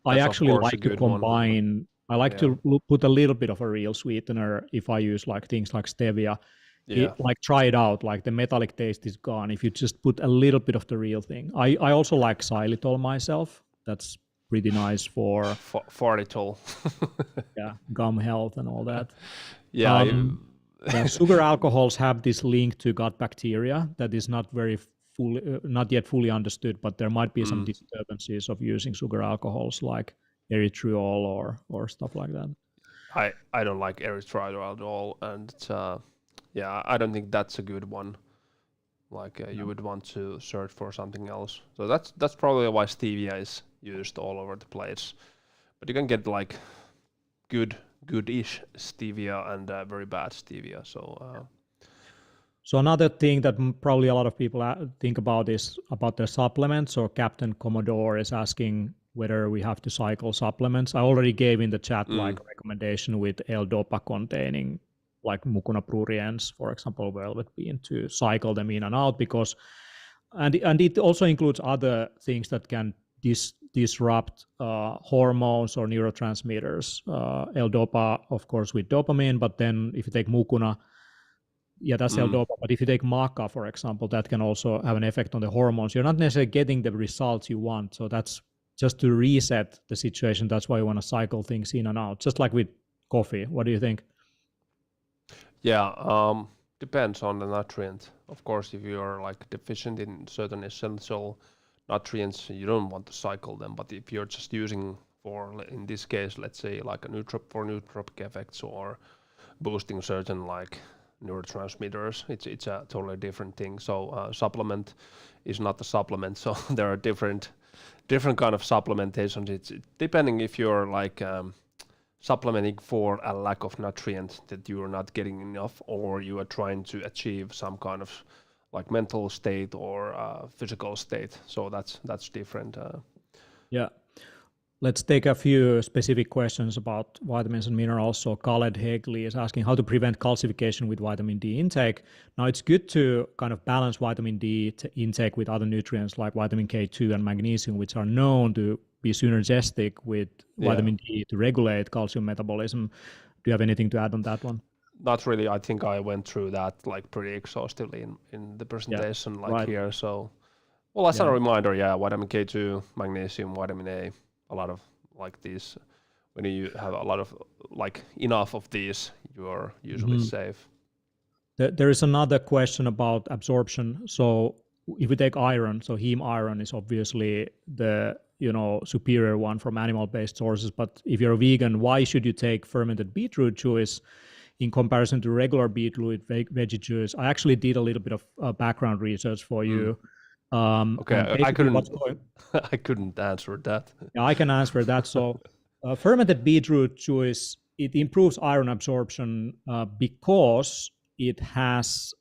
S2: That's of
S1: actually
S2: course a
S1: like to
S2: good one.
S1: combine. I like to put a little bit of a real sweetener if I use like things like stevia.
S2: Yeah.
S1: Like try it out, like the metallic taste is gone if you just put a little bit of the real thing. I also like xylitol myself. That's pretty nice for
S2: Fartitol.
S1: gum health and all that.
S2: Yeah.
S1: Sugar alcohols have this link to gut bacteria that is not yet fully understood, but there might be some disturbances of using sugar alcohols like erythritol or stuff like that.
S2: I don't like erythritol at all, and I don't think that's a good one. Like you would want to search for something else. So that's probably why stevia is used all over the place. But you can get like good-ish stevia and very bad stevia.
S1: So another thing that probably a lot of people think about is about their supplements. Or Captain Commodore is asking whether we have to cycle supplements. I already gave in the chat like a recommendation with L-DOPA containing like mucuna pruriens, for example, velvet bean, to cycle them in and out because, and it also includes other things that can disrupt hormones or neurotransmitters. L-DOPA, of course, with dopamine, but then if you take mucuna, that's L-DOPA. But if you take maca, for example, that can also have an effect on the hormones. You're not necessarily getting the results you want. So that's just to reset the situation. That's why you want to cycle things in and out, just like with coffee. What do you think?
S2: Yeah, depends on the nutrient. Of course, if you are like deficient in certain essential nutrients, you don't want to cycle them. But if you're just using for, in this case, let's say like a nootropic effects or boosting certain like neurotransmitters, it's a totally different thing. So supplement is not a supplement. So there are different kind of supplementations. It's depending if you're like supplementing for a lack of nutrient that you are not getting enough, or you are trying to achieve some kind of like mental state or physical state. So that's different.
S1: Let's take a few specific questions about vitamins and minerals. So Khaled Hegley is asking how to prevent calcification with vitamin D intake. Now it's good to kind of balance vitamin D intake with other nutrients like vitamin K2 and magnesium, which are known to be synergistic with vitamin D to regulate calcium metabolism. Do you have anything to add on that one?
S2: Not really. I think I went through that like pretty exhaustively in the presentation here. So, well, as a reminder, vitamin K2, magnesium, vitamin A, a lot of like these. When you have a lot of like enough of these, you are usually safe.
S1: There is another question about absorption. So if we take iron, so heme iron is obviously the superior one from animal-based sources. But if you're a vegan, why should you take fermented beetroot juice in comparison to regular beetroot veggie juice? I actually did a little bit of background research for you.
S2: Okay, I couldn't answer that.
S1: Yeah, I can answer that. So fermented beetroot juice, it improves iron absorption because it has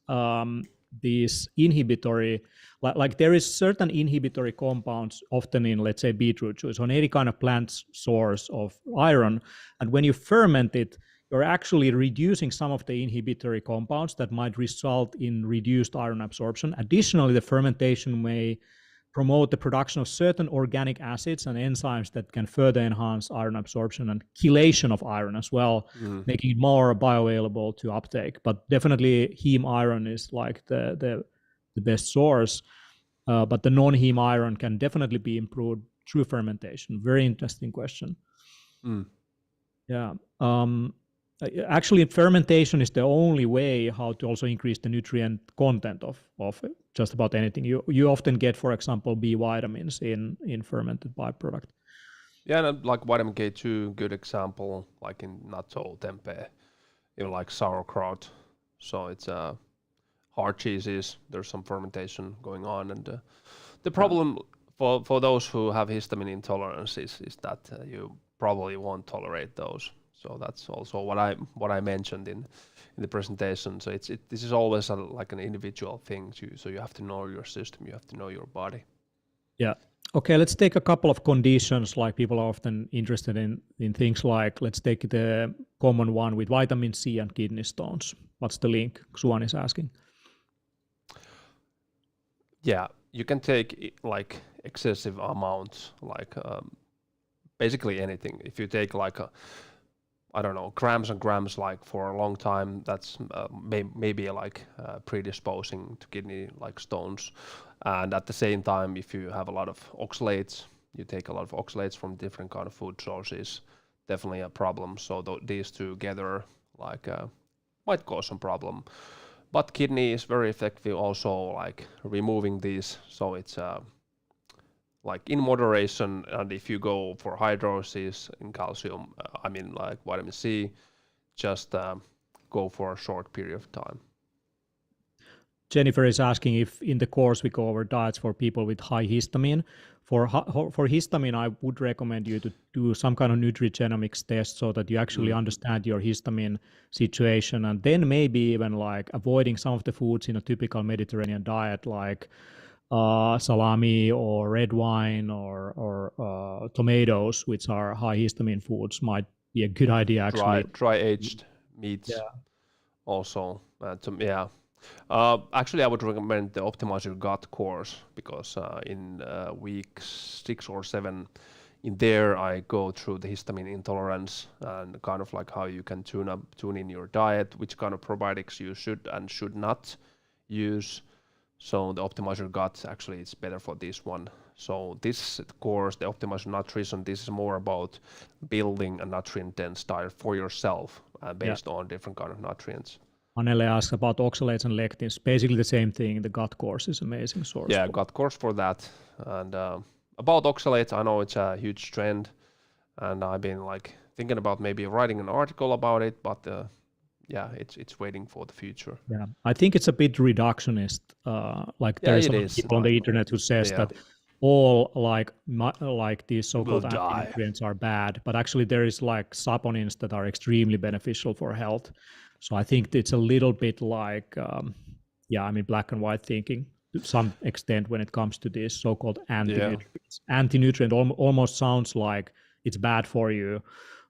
S1: these inhibitory, like there is certain inhibitory compounds often in, let's say, beetroot juice, on any kind of plant source of iron. And when you ferment it, you're actually reducing some of the inhibitory compounds that might result in reduced iron absorption. Additionally, the fermentation may promote the production of certain organic acids and enzymes that can further enhance iron absorption and chelation of iron as well, making it more bioavailable to uptake. But definitely heme iron is like the best source, but the non-heme iron can definitely be improved through fermentation. Very interesting question. Actually, fermentation is the only way how to also increase the nutrient content of just about anything. You often get, for example, B vitamins in fermented byproduct.
S2: Yeah, and like vitamin K2, good example, like in natto, tempeh, even like sauerkraut. So it's hard cheeses. There's some fermentation going on, and the problem for those who have histamine intolerance is that you probably won't tolerate those. So that's also what I mentioned in the presentation. So this is always like an individual thing. So you have to know your system. You have to know your body.
S1: Yeah. Okay, let's take a couple of conditions. Like people are often interested in things like, let's take the common one with vitamin C and kidney stones. What's the link? Suan is asking.
S2: Yeah, you can take like excessive amounts, like basically anything. If you take like I don't know, grams and grams like for a long time, that's maybe like predisposing to kidney like stones. And at the same time, if you have a lot of oxalates, you take a lot of oxalates from different kind of food sources, definitely a problem. So these two together like might cause some problem. But kidney is very effective also like removing these. So it's like in moderation, and if you go for hydrosis in calcium, I mean like vitamin C, just go for a short period of time.
S1: Jennifer is asking if in the course we go over diets for people with high histamine. For histamine, I would recommend you to do some kind of nutrigenomics test so that you actually understand your histamine situation, and then maybe even like avoiding some of the foods in a typical Mediterranean diet, like salami or red wine or tomatoes, which are high histamine foods, might be a good idea actually.
S2: Dry aged meats, also. Actually, I would recommend the Optimize Your Gut course, because in week 6 or 7, in there I go through the histamine intolerance and kind of like how you can tune in your diet, which kind of probiotics you should and should not use. So the Optimize Your Gut actually is better for this one. So this course, the Optimize Your Nutrition, this is more about building a nutrient-dense diet for yourself based on different kind of nutrients.
S1: Anele asks about oxalates and lectins. Basically the same thing. The gut course is amazing source.
S2: Yeah, gut course for that. And about oxalates, I know it's a huge trend, and I've been like thinking about maybe writing an article about it, but it's waiting for the future.
S1: Yeah, I think it's a bit reductionist. Like there's some people on the internet who says that all like these so-called anti-nutrients are bad, but actually there is like saponins that are extremely beneficial for health. So I think it's a little bit like, black and white thinking to some extent when it comes to these so-called anti-nutrients. Anti-nutrient almost sounds like it's bad for you,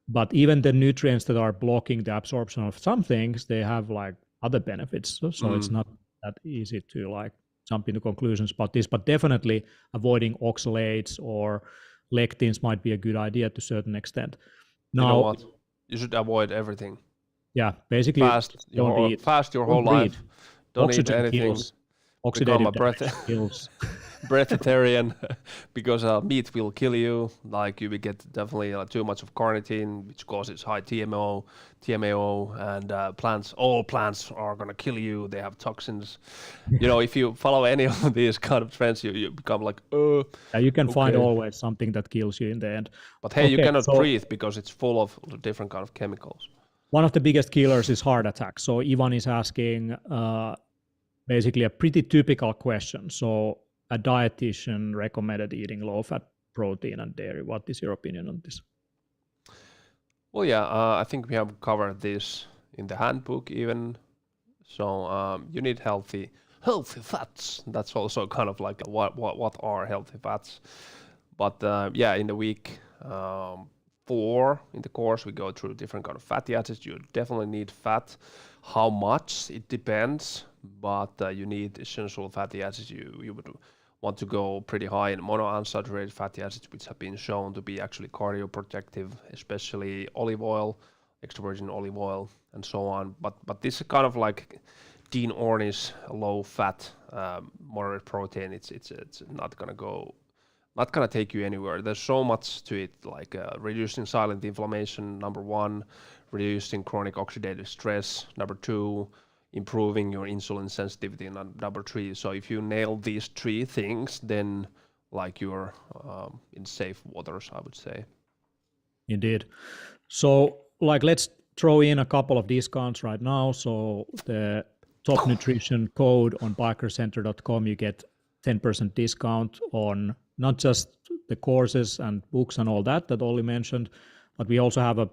S1: but even the nutrients that are blocking the absorption of some things, they have like other benefits. So it's not that easy to like jump into conclusions about this, but definitely avoiding oxalates or lectins might be a good idea to a certain extent. Now,
S2: you know what? You should avoid everything.
S1: Yeah, basically
S2: fast your whole life. Don't eat anything.
S1: Kills. Oxidative
S2: kills. Breatharian, because meat will kill you. Like you will get definitely too much of carnitine, which causes high TMAO, and all plants are gonna kill you. They have toxins. If you follow any of these kind of trends, you become like,
S1: you can find always something that kills you in the end.
S2: But hey, you cannot breathe because it's full of different kind of chemicals.
S1: One of the biggest killers is heart attack. So Ivan is asking basically a pretty typical question. So a dietitian recommended eating low-fat protein and dairy. What is your opinion on this?
S2: Well, I think we have covered this in the handbook even. So you need healthy fats. That's also kind of like what are healthy fats. But in the week 4 in the course, we go through different kind of fatty acids. You definitely need fat. How much? It depends, but you need essential fatty acids. You would want to go pretty high in monounsaturated fatty acids, which have been shown to be actually cardioprotective, especially olive oil, extra virgin olive oil, and so on. But this is kind of like Dean Ornish low fat, moderate protein. It's not gonna take you anywhere. There's so much to it, like reducing silent inflammation, number 1, reducing chronic oxidative stress, number 2, improving your insulin sensitivity, and number 3. So if you nail these 3 things, then like you're in safe waters, I would say.
S1: Indeed. So like let's throw in a couple of discounts right now. So the top nutrition code on biohackercenter.com, you get 10% discount on not just the courses and books and all that Olli mentioned, but we also have a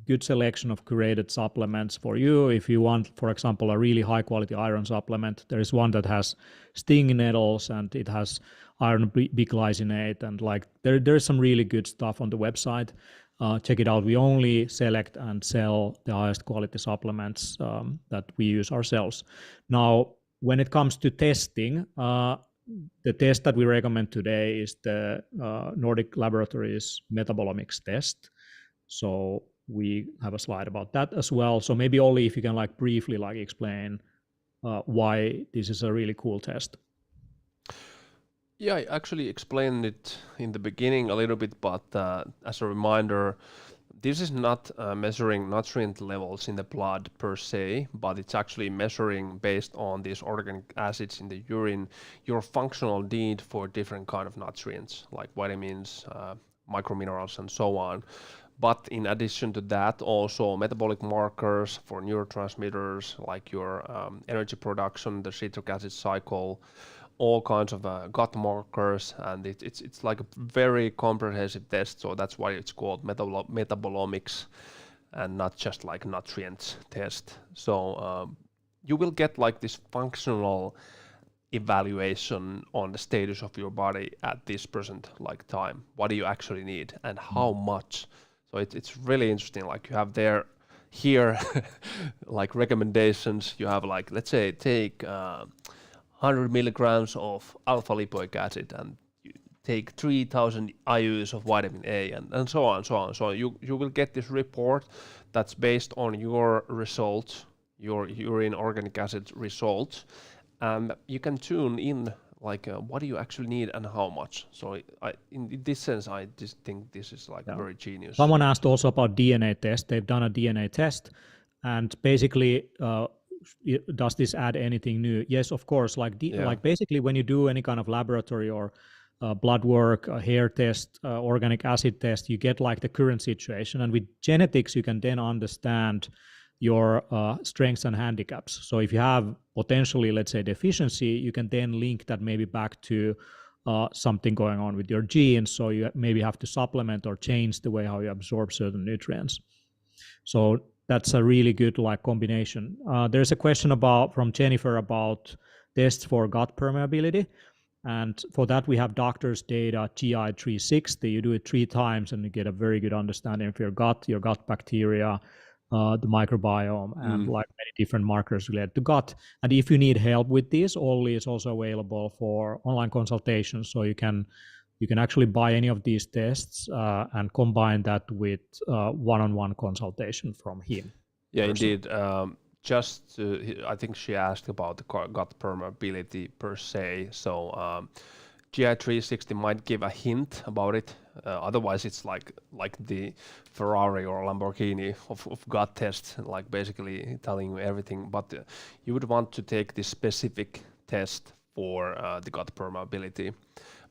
S1: good selection of curated supplements for you. If you want, for example, a really high quality iron supplement, there is one that has stinging nettles and it has iron biglycinate, and like there's some really good stuff on the website. Check it out. We only select and sell the highest quality supplements that we use ourselves. Now, when it comes to testing, the test that we recommend today is the Nordic Laboratories metabolomics test. So we have a slide about that as well. So maybe Olli, if you can like briefly like explain why this is a really cool test.
S2: Yeah, I actually explained it in the beginning a little bit, but as a reminder, this is not measuring nutrient levels in the blood per se, but it's actually measuring based on these organic acids in the urine, your functional need for different kind of nutrients like vitamins, microminerals, and so on. But in addition to that, also metabolic markers for neurotransmitters like your energy production, the citric acid cycle, all kinds of gut markers, and it's like a very comprehensive test. So that's why it's called metabolomics and not just like nutrients test. So you will get like this functional evaluation on the status of your body at this present like time. What do you actually need and how much? So it's really interesting. Like you have here like recommendations. You have like, let's say take 100 milligrams of alpha lipoic acid and you take 3000 IUs of vitamin A and so on. So you will get this report that's based on your results, your urine organic acid results, and you can tune in like what do you actually need and how much. So in this sense, I just think this is like very genius.
S1: Someone asked also about DNA test. They've done a DNA test, and basically, does this add anything new? Yes, of course. Like basically, when you do any kind of laboratory or blood work, a hair test, organic acid test, you get like the current situation, and with genetics, you can then understand your strengths and handicaps. So if you have potentially, let's say, deficiency, you can then link that maybe back to something going on with your genes. So you maybe have to supplement or change the way how you absorb certain nutrients. So that's a really good like combination. There's a question from Jennifer about tests for gut permeability. And for that, we have doctor's data, GI 360. You do it 3 times and you get a very good understanding of your gut bacteria, the microbiome, and like many different markers related to gut. And if you need help with this, Olli is also available for online consultations. So you can actually buy any of these tests and combine that with one-on-one consultation from him.
S2: Yeah, indeed. I think she asked about the gut permeability per se. So GI 360 might give a hint about it. Otherwise, it's like the Ferrari or Lamborghini of gut tests, like basically telling you everything. But you would want to take this specific test for the gut permeability.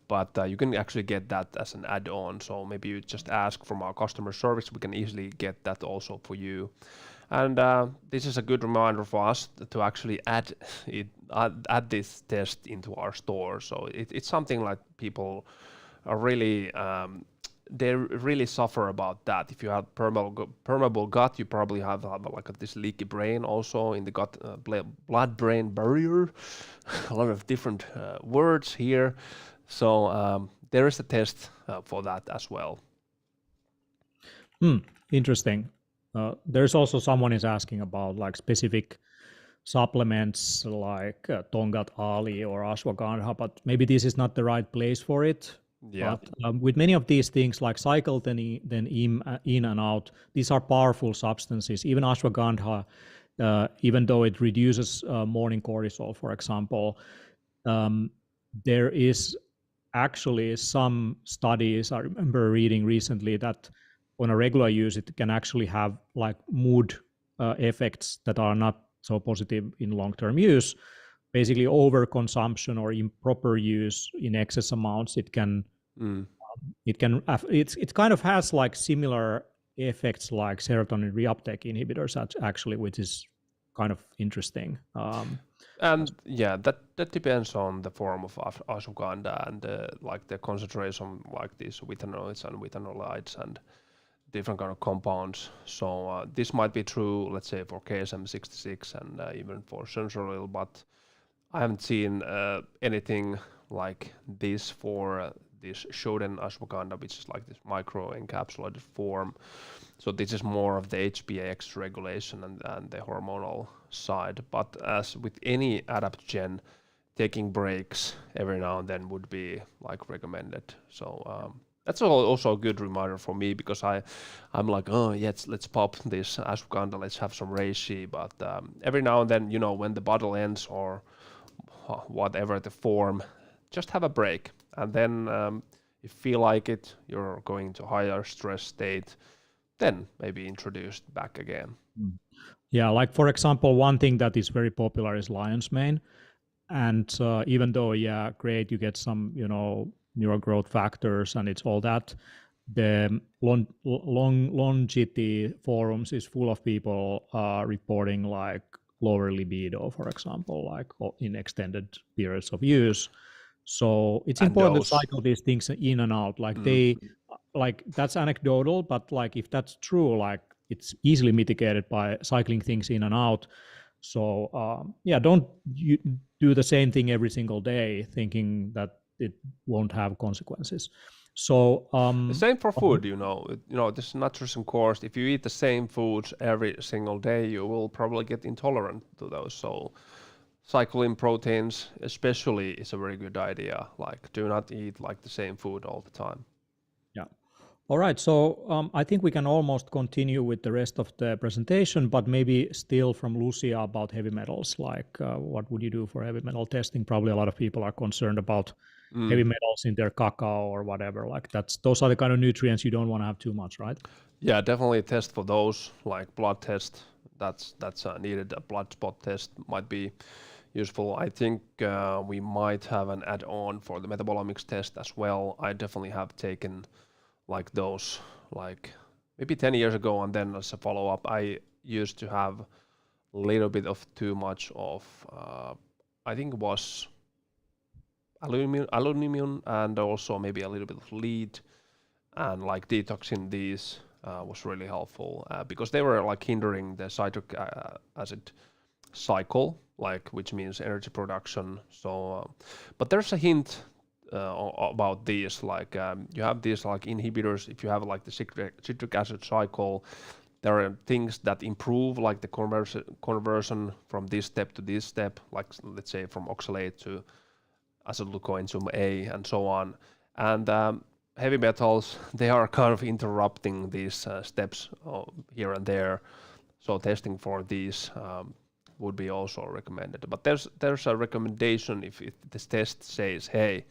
S2: But you can actually get that as an add-on. So maybe you just ask from our customer service. We can easily get that also for you. And this is a good reminder for us to actually add this test into our store. So it's something like people are really they really suffer about that. If you have permeable gut, you probably have like this leaky brain also in the gut blood-brain barrier. A lot of different words here. So there is a test for that as well.
S1: Interesting. There's also someone is asking about like specific supplements like Tongat Ali or ashwagandha, but maybe this is not the right place for it.
S2: Yeah.
S1: But with many of these things like cycle then in and out, these are powerful substances. Even ashwagandha, even though it reduces morning cortisol, for example, there is actually some studies I remember reading recently that on a regular use, it can actually have like mood effects that are not so positive in long-term use. Basically, overconsumption or improper use in excess amounts, it kind of has like similar effects like serotonin reuptake inhibitors actually, which is kind of interesting.
S2: And yeah, that depends on the form of ashwagandha and like the concentration, like these withanoids and withanolides and different kind of compounds. So this might be true, let's say, for KSM-66 and even for essential oil, but I haven't seen anything like this for this Shoden ashwagandha, which is like this micro-encapsulated form. So this is more of the HPX regulation and the hormonal side. But as with any adaptogen, taking breaks every now and then would be like recommended. So that's also a good reminder for me because I'm like, oh yes, let's pop this ashwagandha, let's have some reishi. But every now and then, you know, when the bottle ends or whatever the form, just have a break. And then if you feel like it, you're going to higher stress state, then maybe introduced back again.
S1: Yeah, like for example, one thing that is very popular is lion's mane. And even though, yeah, great, you get some, you know, neural growth factors and it's all that, the longevity forums is full of people reporting like lower libido, for example, like in extended periods of use. So it's
S2: And
S1: important
S2: those-
S1: to cycle these things in and out. Like they, like that's anecdotal, but like if that's true, like it's easily mitigated by cycling things in and out. So yeah, don't do the same thing every single day, thinking that it won't have consequences. So
S2: the same for food, you know, this nutrition course. If you eat the same foods every single day, you will probably get intolerant to those. So cycling proteins, especially, is a very good idea. Like, do not eat like the same food all the time.
S1: yeah. All right, so I think we can almost continue with the rest of the presentation, but maybe still from Lucia about heavy metals, like what would you do for heavy metal testing? Probably a lot of people are concerned about heavy metals in their cacao or whatever. Like those are the kind of nutrients you don't want to have too much, right?
S2: Yeah, definitely test for those, like blood test. That's needed. A blood spot test might be useful. I think we might have an add-on for the metabolomics test as well. I definitely have taken like those like maybe 10 years ago, and then as a follow-up I used to have a little bit of too much of I think it was aluminum and also maybe a little bit of lead, and like detoxing these was really helpful because they were like hindering the citric acid cycle, like which means energy production. So but there's a hint about these, like you have these like inhibitors. If you have like the citric acid cycle, there are things that improve like the conversion from this step to this step, like let's say from oxalate to acetylcoenzyme A and so on. And heavy metals, they are kind of interrupting these steps here and there. So testing for these would be also recommended. But there's a recommendation if this test says, hey,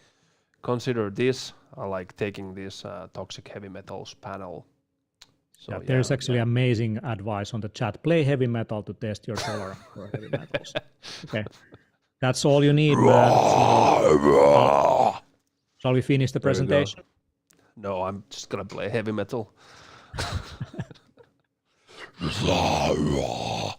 S2: consider this, like taking this toxic heavy metals panel. So
S1: yeah, there's actually amazing advice on the chat. Play heavy metal to test your tolerance for heavy metals. Okay, that's all you need, man. So, shall we finish the presentation?
S2: No, I'm just gonna play heavy metal.
S1: Yeah,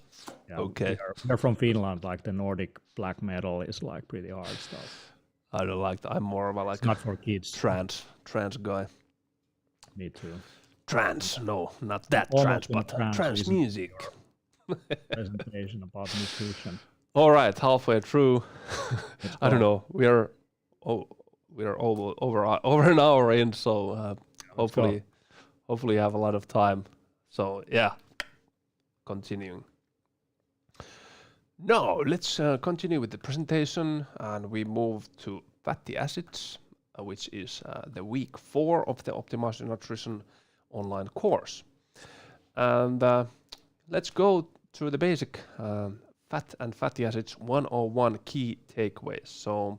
S2: okay.
S1: We're from Finland. Like the Nordic black metal is like pretty hard stuff.
S2: I don't like that. I'm more of a like
S1: it's not for kids.
S2: Trance guy.
S1: Me too.
S2: Trance, no, not that
S1: Almost
S2: trance, but trance music.
S1: Presentation about nutrition.
S2: All right, halfway through. I don't know. We are over an hour in, so hopefully you have a lot of time. So yeah, continuing. Now let's continue with the presentation, and we move to fatty acids, which is the week 4 of the Optimized Nutrition online course. And let's go through the basic fat and fatty acids 101 key takeaways. So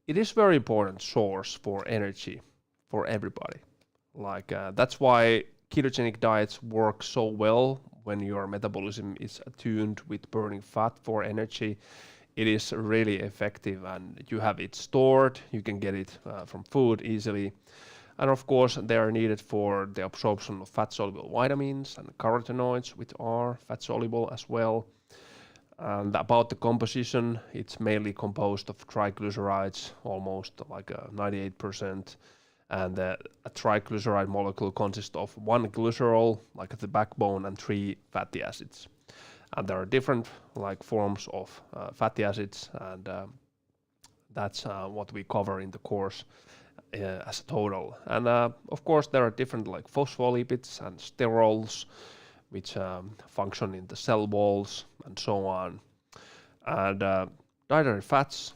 S2: it is very important source for energy for everybody. Like that's why ketogenic diets work so well when your metabolism is attuned with burning fat for energy. It is really effective, and you have it stored. You can get it from food easily. And of course, they are needed for the absorption of fat-soluble vitamins and carotenoids, which are fat-soluble as well. And about the composition, it's mainly composed of triglycerides, almost like 98%. And a triglyceride molecule consists of one glycerol, like at the backbone, and 3 fatty acids. And there are different like forms of fatty acids, and that's what we cover in the course as a total. And of course, there are different like phospholipids and sterols, which function in the cell walls and so on. And dietary fats,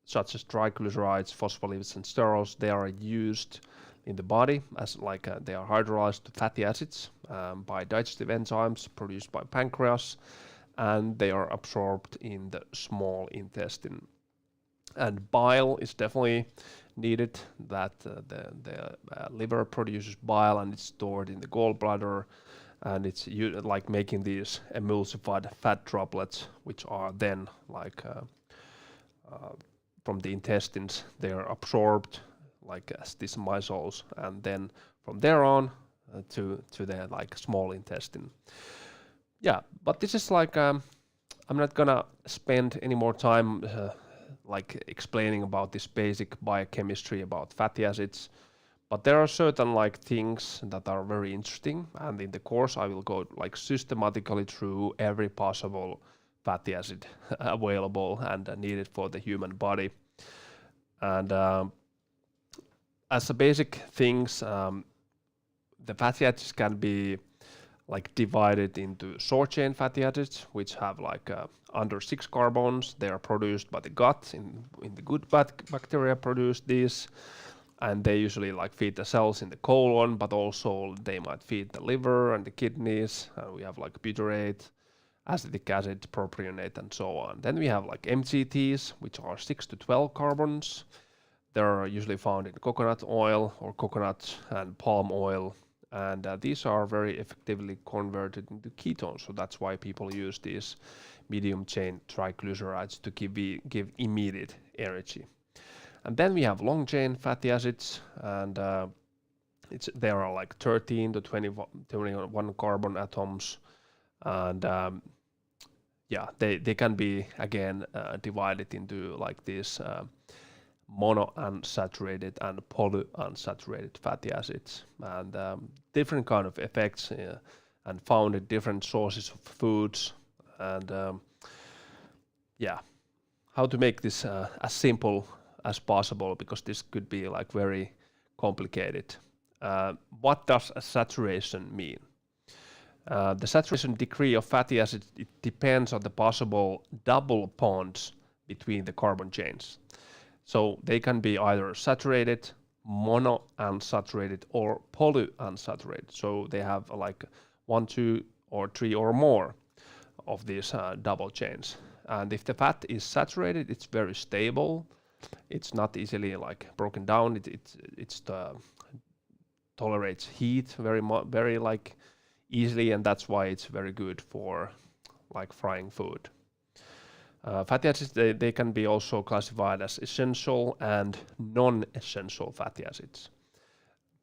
S2: such as triglycerides, phospholipids, and sterols, they are used in the body as like they are hydrolyzed to fatty acids by digestive enzymes produced by pancreas, and they are absorbed in the small intestine. And bile is definitely needed, that the liver produces bile and it's stored in the gallbladder, and it's like making these emulsified fat droplets, which are then like from the intestines, they are absorbed like as these micelles, and then from there on to the like small intestine. Yeah, but this is like I'm not gonna spend any more time like explaining about this basic biochemistry about fatty acids, but there are certain like things that are very interesting, and in the course I will go like systematically through every possible fatty acid available and needed for the human body. And as a basic things, the fatty acids can be like divided into short chain fatty acids, which have like under 6 carbons. They are produced by the gut. In the good bacteria produce these, and they usually like feed the cells in the colon, but also they might feed the liver and the kidneys. We have like butyrate, acetic acid, propionate, and so on. Then we have like MCTs, which are 6 to 12 carbons. They're usually found in coconut oil or coconut and palm oil, and these are very effectively converted into ketones. So that's why people use these medium chain triglycerides to give immediate energy. And then we have long chain fatty acids, and there are like 13 to 21 carbon atoms, and yeah, they can be again divided into like these monounsaturated and polyunsaturated fatty acids, and different kind of effects and found in different sources of foods. And yeah, how to make this as simple as possible, because this could be like very complicated. What does a saturation mean? The saturation degree of fatty acids, it depends on the possible double bonds between the carbon chains. So they can be either saturated, monounsaturated, or polyunsaturated. So they have like 1, 2, or 3 or more of these double chains. And if the fat is saturated, it's very stable. It's not easily like broken down. It tolerates heat very like easily, and that's why it's very good for like frying food. Fatty acids, they can be also classified as essential and non-essential fatty acids.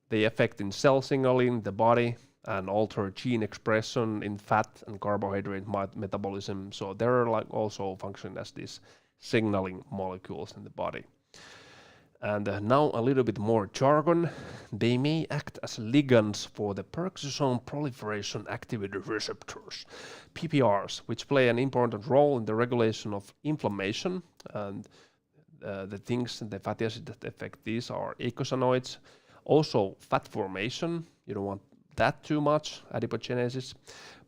S2: They affect in cell signaling, the body, and alter gene expression in fat and carbohydrate metabolism. So they're like also function as these signaling molecules in the body. And now a little bit more jargon. They may act as ligands for the peroxisome proliferation activity receptors, PPRs, which play an important role in the regulation of inflammation. And the things, the fatty acids that affect these are eicosanoids, also fat formation. You don't want that too much, adipogenesis,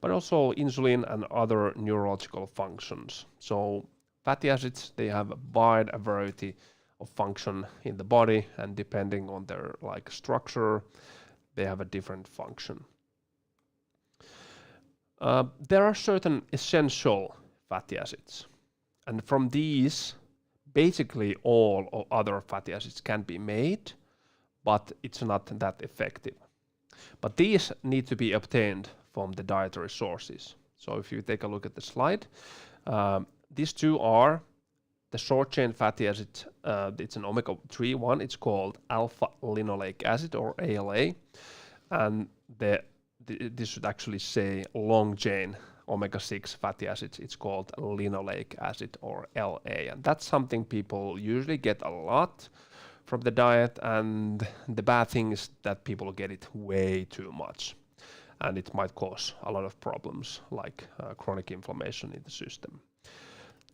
S2: but also insulin and other neurological functions. So fatty acids, they have a wide variety of function in the body, and depending on their like structure, they have a different function. There are certain essential fatty acids, and from these, basically all other fatty acids can be made, but it's not that effective. But these need to be obtained from the dietary sources. So if you take a look at the slide, these two are the short chain fatty acid. It's an omega-3 one. It's called alpha linoleic acid, or ALA, and this should actually say long chain omega-6 fatty acids. It's called linoleic acid or LA, and that's something people usually get a lot from the diet, and the bad thing is that people get it way too much, and it might cause a lot of problems like chronic inflammation in the system.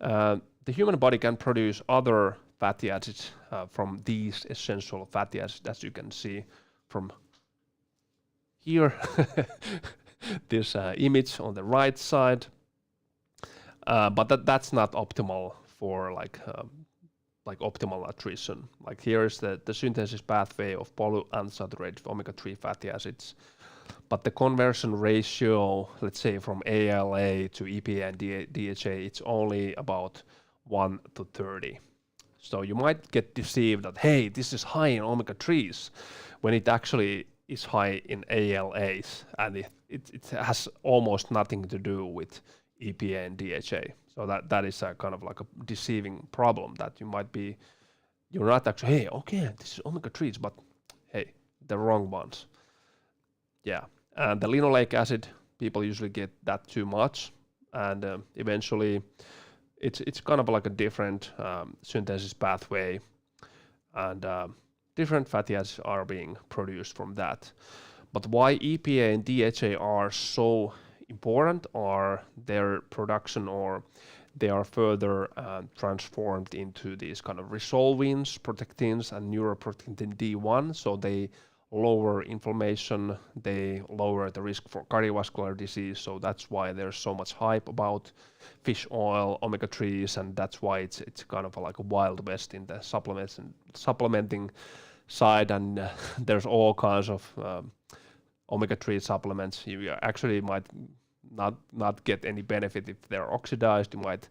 S2: The human body can produce other fatty acids from these essential fatty acids, as you can see from here. This image on the right side, but that's not optimal for like optimal nutrition. Like here is the synthesis pathway of polyunsaturated omega-3 fatty acids, but the conversion ratio, let's say from ALA to EPA and DHA, it's only about 1 to 30. So you might get deceived that, hey, this is high in omega-3s, when it actually is high in ALAs, and it has almost nothing to do with EPA and DHA. So that is a kind of like a deceiving problem, that you're not actually, hey, okay, this is omega-3s, but hey, the wrong ones. Yeah, and the linoleic acid, people usually get that too much, and eventually it's kind of like a different synthesis pathway, and different fatty acids are being produced from that. But why EPA and DHA are so important, are their production, or they are further transformed into these kind of resolvins, protectins, and neuroprotectin D1. So they lower inflammation, they lower the risk for cardiovascular disease. So that's why there's so much hype about fish oil, omega-3s, and that's why it's kind of like a wild west in the supplements and supplementing side. And there's all kinds of omega-3 supplements. You actually might not get any benefit if they're oxidized. You might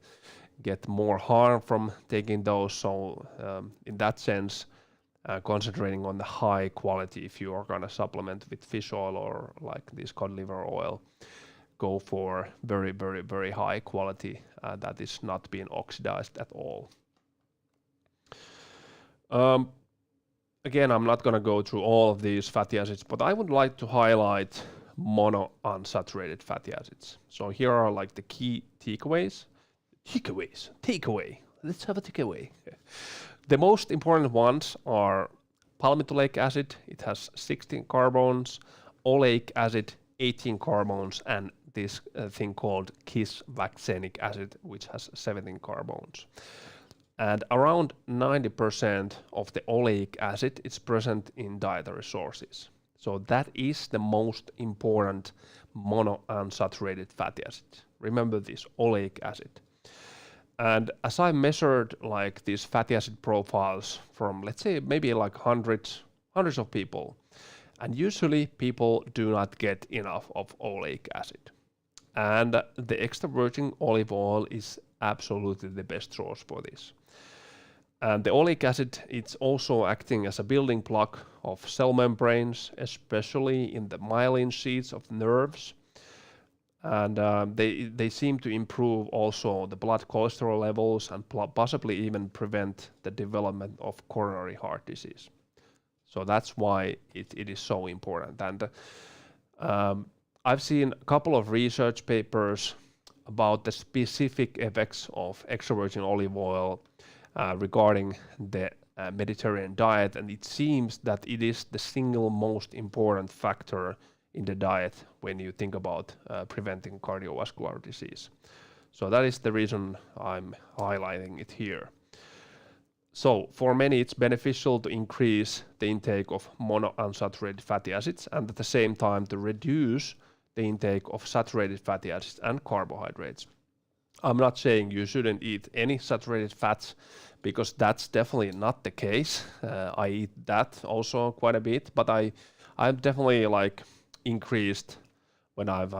S2: get more harm from taking those. So in that sense, concentrating on the high quality, if you are going to supplement with fish oil or like this cod liver oil, go for very, very, very high quality that is not being oxidized at all. Again, I'm not going to go through all of these fatty acids, but I would like to highlight monounsaturated fatty acids. So here are like the key takeaways. Takeaway. Let's have a takeaway. The most important ones are palmitoleic acid. It has 16 carbons, oleic acid, 18 carbons, and this thing called kisvaccenic acid, which has 17 carbons. And around 90% of the oleic acid is present in dietary sources. So that is the most important monounsaturated fatty acid. Remember this, oleic acid. And as I measured like these fatty acid profiles from, let's say, maybe like hundreds of people, and usually people do not get enough of oleic acid. And the extra virgin olive oil is absolutely the best source for this. And the oleic acid, it's also acting as a building block of cell membranes, especially in the myelin sheaths of nerves. And they seem to improve also the blood cholesterol levels and possibly even prevent the development of coronary heart disease. So that's why it is so important. And I've seen a couple of research papers about the specific effects of extra virgin olive oil regarding the Mediterranean diet, and it seems that it is the single most important factor in the diet when you think about preventing cardiovascular disease. So that is the reason I'm highlighting it here. So for many, it's beneficial to increase the intake of monounsaturated fatty acids and at the same time to reduce the intake of saturated fatty acids and carbohydrates. I'm not saying you shouldn't eat any saturated fats, because that's definitely not the case. I eat that also quite a bit, but I've definitely like increased when I've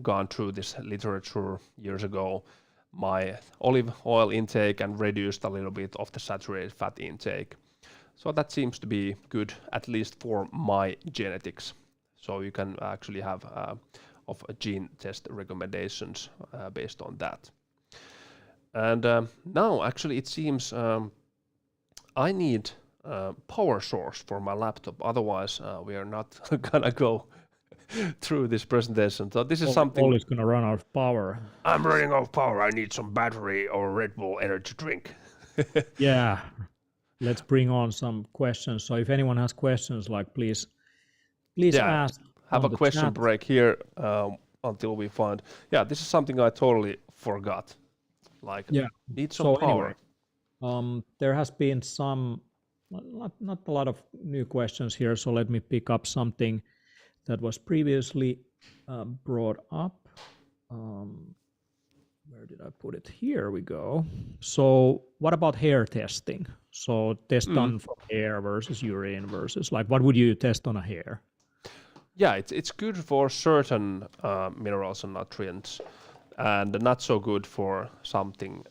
S2: gone through this literature years ago, my olive oil intake, and reduced a little bit of the saturated fat intake. So that seems to be good, at least for my genetics. So you can actually have of a gene test recommendations based on that. And now actually it seems I need a power source for my laptop, otherwise we are not gonna go through this presentation. So this is something.
S1: Always gonna run out of power.
S2: I'm running out of power. I need some battery or Red Bull energy drink.
S1: Yeah, let's bring on some questions. So if anyone has questions, like please ask.
S2: Have a
S1: the
S2: question
S1: chat.
S2: break here until we find. Yeah, this is something I totally forgot. Like, need some power.
S1: Anyway, there has been some, not a lot of new questions here. So let me pick up something that was previously brought up. Where did I put it? Here we go. So what about hair testing? So test done for hair versus urine versus, like, what would you test on a hair?
S2: Yeah, it's good for certain minerals and nutrients, and not so good for something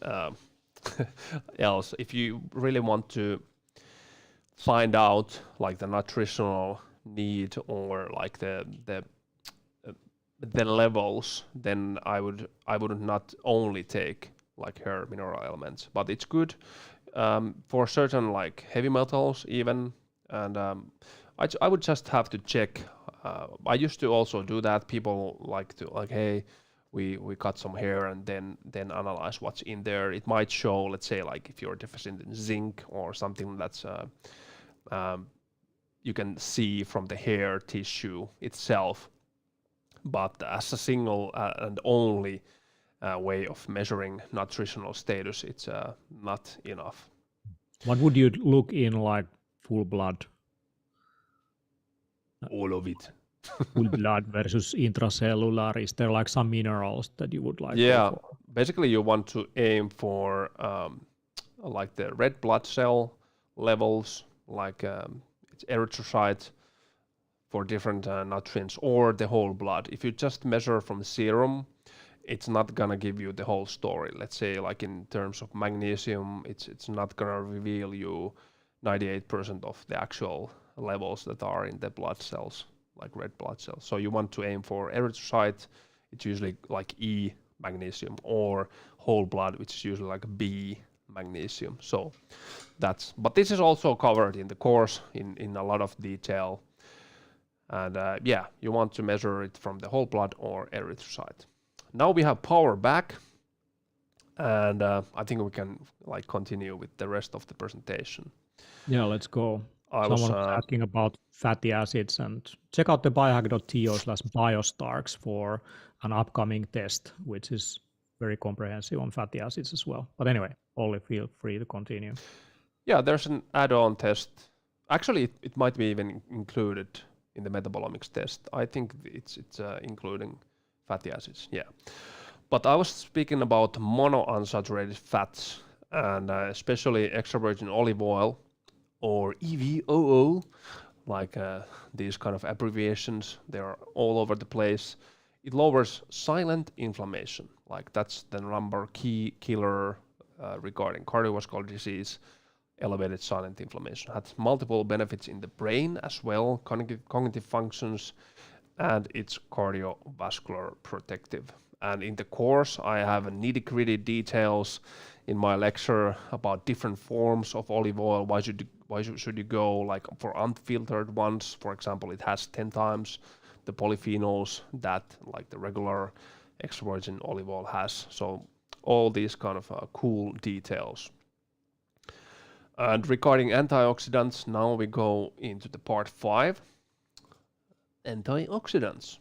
S2: else. If you really want to find out like the nutritional need or like the levels, then I would not only take like hair mineral elements, but it's good for certain like heavy metals even, and I would just have to check. I used to also do that. People like to like, hey, we cut some hair and then analyze what's in there. It might show, let's say, like if you're deficient in zinc or something that's you can see from the hair tissue itself. But as a single and only way of measuring nutritional status, it's not enough.
S1: What would you look in, like full blood?
S2: All of it.
S1: Full blood versus intracellular. Is there like some minerals that you would like?
S2: Yeah, basically you want to aim for like the red blood cell levels, like it's erythrocyte for different nutrients, or the whole blood. If you just measure from serum, it's not gonna give you the whole story. Let's say like in terms of magnesium, it's not gonna reveal you 98% of the actual levels that are in the blood cells, like red blood cells. So you want to aim for erythrocyte. It's usually like E magnesium, or whole blood, which is usually like B magnesium. So that's, but this is also covered in the course in a lot of detail. And yeah, you want to measure it from the whole blood or erythrocyte. Now we have power back, and I think we can like continue with the rest of the presentation.
S1: Yeah, let's go. Someone was asking about fatty acids, and check out the biohacker.to/biostarks for an upcoming test, which is very comprehensive on fatty acids as well. But anyway, Olli, feel free to continue.
S2: Yeah, there's an add-on test. Actually, it might be even included in the metabolomics test. I think it's including fatty acids, yeah. But I was speaking about monounsaturated fats, and especially extra virgin olive oil, or EVOO, like these kind of abbreviations, they are all over the place. It lowers silent inflammation, like that's the number key killer regarding cardiovascular disease. Elevated silent inflammation has multiple benefits in the brain as well, cognitive functions, and it's cardiovascular protective. And in the course, I have nitty-gritty details in my lecture about different forms of olive oil. Why should you go like for unfiltered ones? For example, it has 10 times the polyphenols that like the regular extra virgin olive oil has. So all these kind of cool details. And regarding antioxidants, now we go into the part 5. Antioxidants.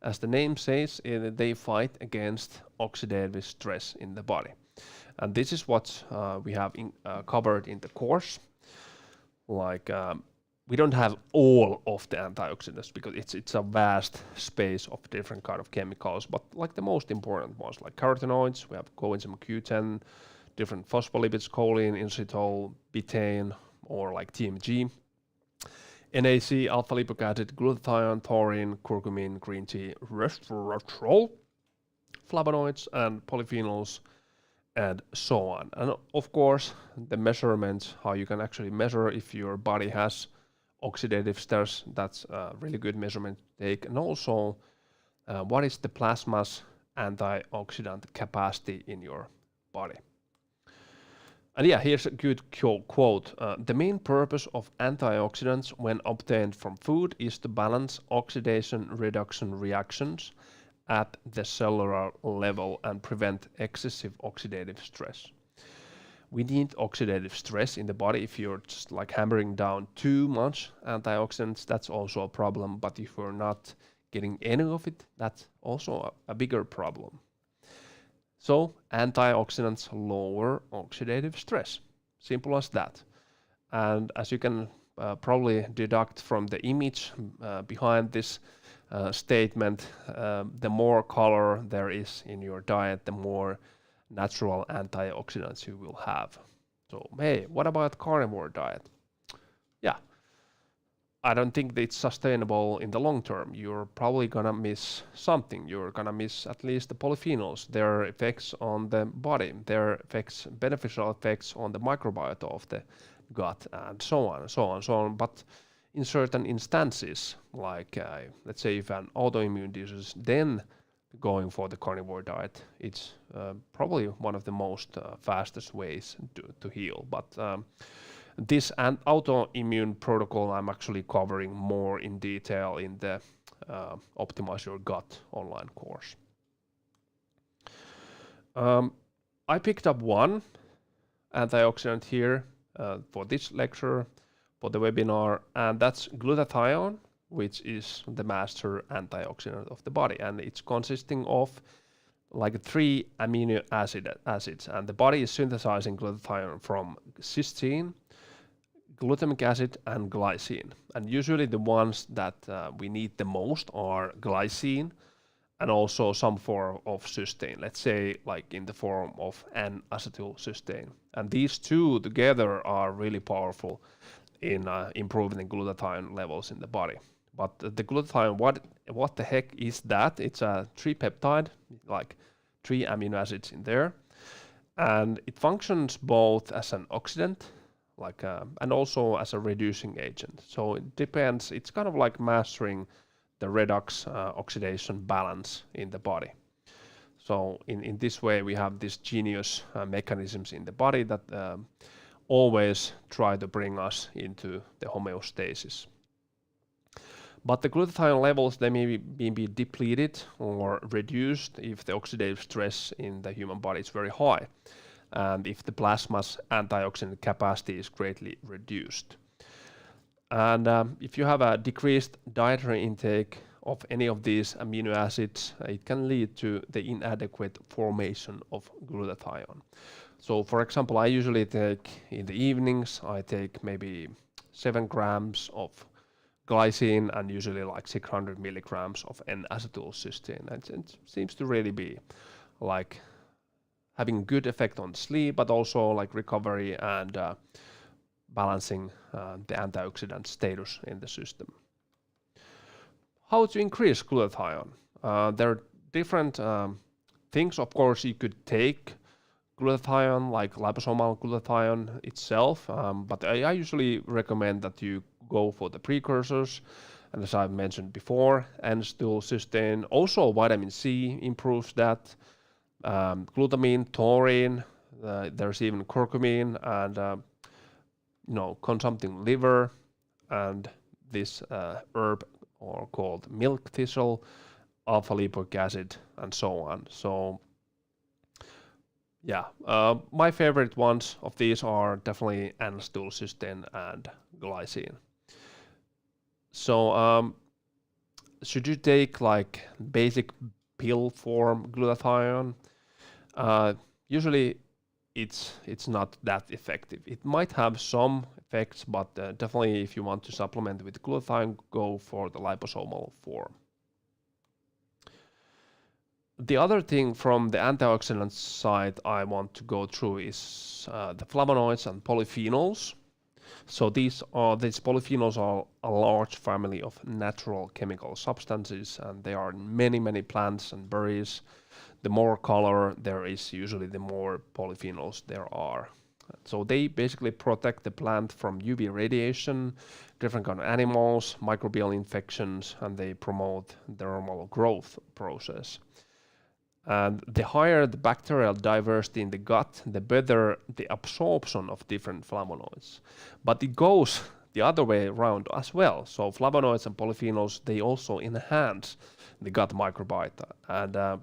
S2: As the name says, they fight against oxidative stress in the body. And this is what we have covered in the course. Like we don't have all of the antioxidants because it's a vast space of different kind of chemicals, but like the most important ones, like carotenoids, we have coenzyme Q10, different phospholipids, choline, inositol, betaine, or like TMG, NAC, alpha-lipoic acid, glutathione, taurine, curcumin, green tea, resveratrol, flavonoids, and polyphenols, and so on. And of course, the measurements, how you can actually measure if your body has oxidative stress, that's a really good measurement to take. And also, what is the plasma's antioxidant capacity in your body? And yeah, here's a good quote. The main purpose of antioxidants when obtained from food is to balance oxidation reduction reactions at the cellular level and prevent excessive oxidative stress. We need oxidative stress in the body. If you're just like hammering down too much antioxidants, that's also a problem. But if you're not getting any of it, that's also a bigger problem. So antioxidants lower oxidative stress. Simple as that. And as you can probably deduct from the image behind this statement, the more color there is in your diet, the more natural antioxidants you will have. So hey, what about carnivore diet? Yeah, I don't think that it's sustainable in the long term. You're probably gonna miss something. You're gonna miss at least the polyphenols, their effects on the body, their effects, beneficial effects on the microbiota of the gut, and so on and so on and so on. But in certain instances, like let's say if an autoimmune disease, then going for the carnivore diet, it's probably one of the most fastest ways to heal. But this autoimmune protocol I'm actually covering more in detail in the Optimize Your Gut online course. I picked up one antioxidant here for this lecture, for the webinar, and that's glutathione, which is the master antioxidant of the body. And it's consisting of like 3 amino acids, and the body is synthesizing glutathione from cysteine, glutamic acid, and glycine. And usually the ones that we need the most are glycine and also some form of cysteine, let's say like in the form of N-acetylcysteine. And these two together are really powerful in improving the glutathione levels in the body. But the glutathione, what the heck is that? It's a tripeptide, like 3 amino acids in there. And it functions both as an oxidant, like and also as a reducing agent. So it depends, it's kind of like mastering the redox oxidation balance in the body. So in this way we have these genius mechanisms in the body that always try to bring us into the homeostasis. But the glutathione levels, they may be depleted or reduced if the oxidative stress in the human body is very high, and if the plasma's antioxidant capacity is greatly reduced. And if you have a decreased dietary intake of any of these amino acids, it can lead to the inadequate formation of glutathione. So for example, I usually take in the evenings, I take maybe 7 grams of glycine and usually like 600 milligrams of N-acetylcysteine. And it seems to really be like having good effect on sleep, but also like recovery and balancing the antioxidant status in the system. How to increase glutathione? There are different things. Of course, you could take glutathione, like liposomal glutathione itself, but I usually recommend that you go for the precursors, and as I've mentioned before, N-acetylcysteine, also vitamin C improves that, glutamine, taurine, there's even curcumin, and consumpting liver, and this herb or called milk thistle, alpha lipoic acid, and so on. So yeah, my favorite ones of these are definitely N-acetylcysteine and glycine. So should you take like basic pill form glutathione? Usually it's not that effective. It might have some effects, but definitely if you want to supplement with glutathione, go for the liposomal form. The other thing from the antioxidant side I want to go through is the flavonoids and polyphenols. So these polyphenols are a large family of natural chemical substances, and they are in many plants and berries. The more color there is, usually the more polyphenols there are. So they basically protect the plant from UV radiation, different kind of animals, microbial infections, and they promote the normal growth process. And the higher the bacterial diversity in the gut, the better the absorption of different flavonoids. But it goes the other way around as well. So flavonoids and polyphenols, they also enhance the gut microbiota. And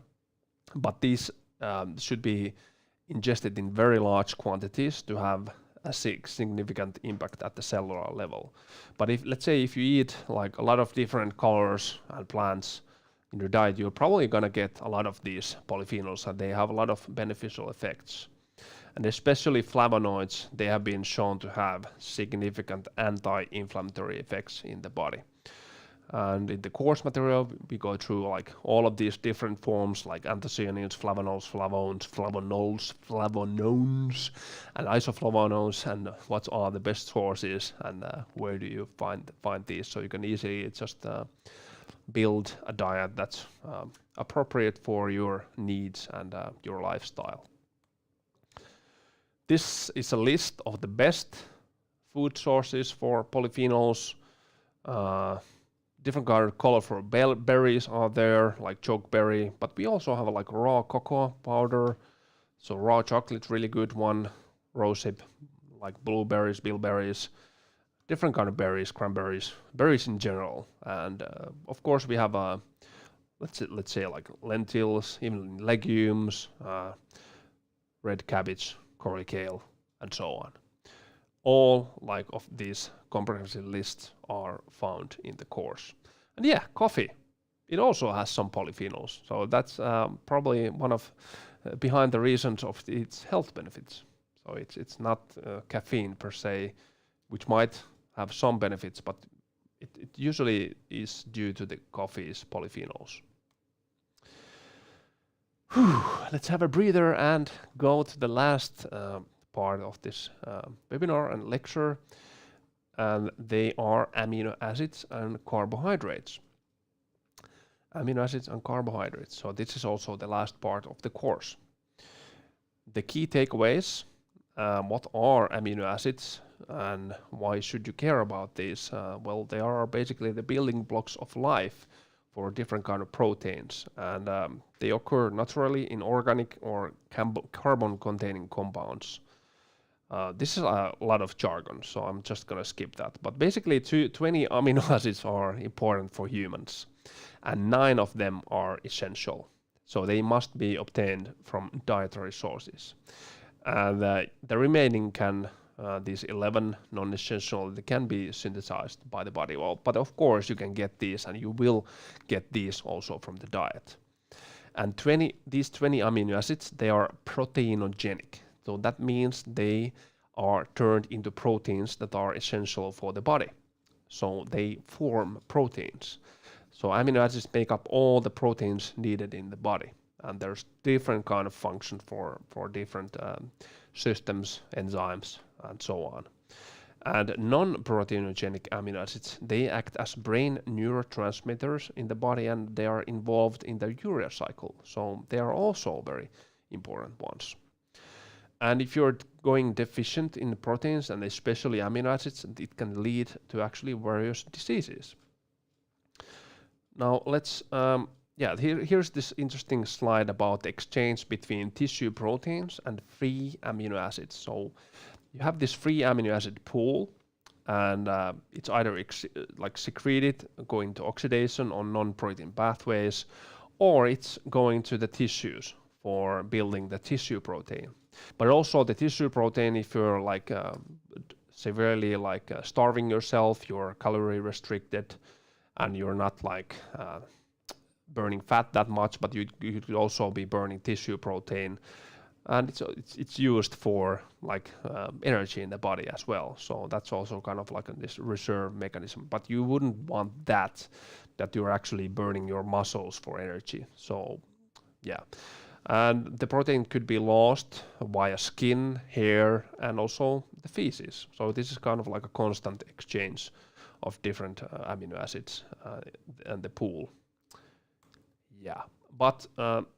S2: but these should be ingested in very large quantities to have a significant impact at the cellular level. But if, let's say, if you eat like a lot of different colors and plants in your diet, you're probably gonna get a lot of these polyphenols, and they have a lot of beneficial effects. And especially flavonoids, they have been shown to have significant anti-inflammatory effects in the body. And in the course material, we go through like all of these different forms, like anthocyanins, flavonols, flavones, flavonones, and isoflavonones, and what are the best sources, and where do you find these? So you can easily just build a diet that's appropriate for your needs and your lifestyle. This is a list of the best food sources for polyphenols. Different kind of colorful berries are there, like chokeberry, but we also have like raw cocoa powder. So raw chocolate, really good one. Rosehip, like blueberries, bilberries, different kind of berries, cranberries, berries in general. And of course we have let's say like lentils, even legumes, red cabbage, curly kale, and so on. All like of these comprehensive lists are found in the course. And yeah, coffee, it also has some polyphenols. So that's probably one of behind the reasons of its health benefits. So it's not caffeine per se, which might have some benefits, but it usually is due to the coffee's polyphenols. Let's have a breather and go to the last part of this webinar and lecture, and they are amino acids and carbohydrates. Amino acids and carbohydrates. So this is also the last part of the course. The key takeaways, what are amino acids and why should you care about these? Well, they are basically the building blocks of life for different kind of proteins, and they occur naturally in organic or carbon-containing compounds. This is a lot of jargon, so I'm just gonna skip that. But basically 20 amino acids are important for humans, and 9 of them are essential. So they must be obtained from dietary sources. And the remaining these 11 non-essential, they can be synthesized by the body. Well, but of course you can get these, and you will get these also from the diet. And these 20 amino acids, they are proteinogenic. So that means they are turned into proteins that are essential for the body. So they form proteins. So amino acids make up all the proteins needed in the body. And there's different kind of function for different systems, enzymes, and so on. And non-proteinogenic amino acids, they act as brain neurotransmitters in the body, and they are involved in the urea cycle. So they are also very important ones. And if you're going deficient in proteins, and especially amino acids, it can lead to actually various diseases. Now let's, here's this interesting slide about the exchange between tissue proteins and free amino acids. So you have this free amino acid pool, and it's either secreted going to oxidation on non-protein pathways, or it's going to the tissues for building the tissue protein. But also the tissue protein, if you're like severely starving yourself, you're calorie restricted, and you're not like burning fat that much, but you could also be burning tissue protein, and it's used for like energy in the body as well. So that's also kind of like this reserve mechanism. But you wouldn't want that you're actually burning your muscles for energy. So yeah. And the protein could be lost via skin, hair, and also the feces. So this is kind of like a constant exchange of different amino acids and the pool. Yeah, but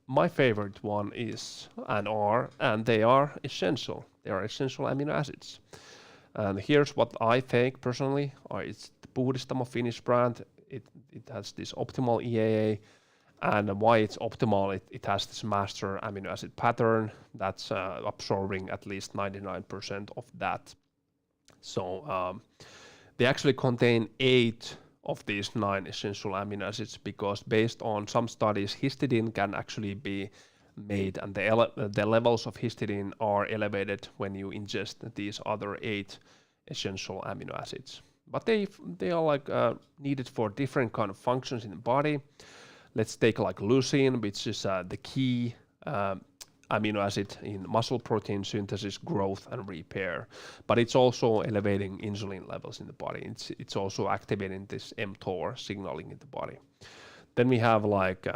S2: my favorite one is and they are essential. They are essential amino acids. And here's what I think personally. It's the Puhdistamo Finnish brand. It has this optimal EAA. And why it's optimal, it has this master amino acid pattern that's absorbing at least 99% of that. So they actually contain 8 of these 9 essential amino acids, because based on some studies, histidine can actually be made, and the levels of histidine are elevated when you ingest these other 8 essential amino acids. But they are like needed for different kind of functions in the body. Let's take like leucine, which is the key amino acid in muscle protein synthesis, growth, and repair. But it's also elevating insulin levels in the body. It's also activating this mTOR signaling in the body. Then we have like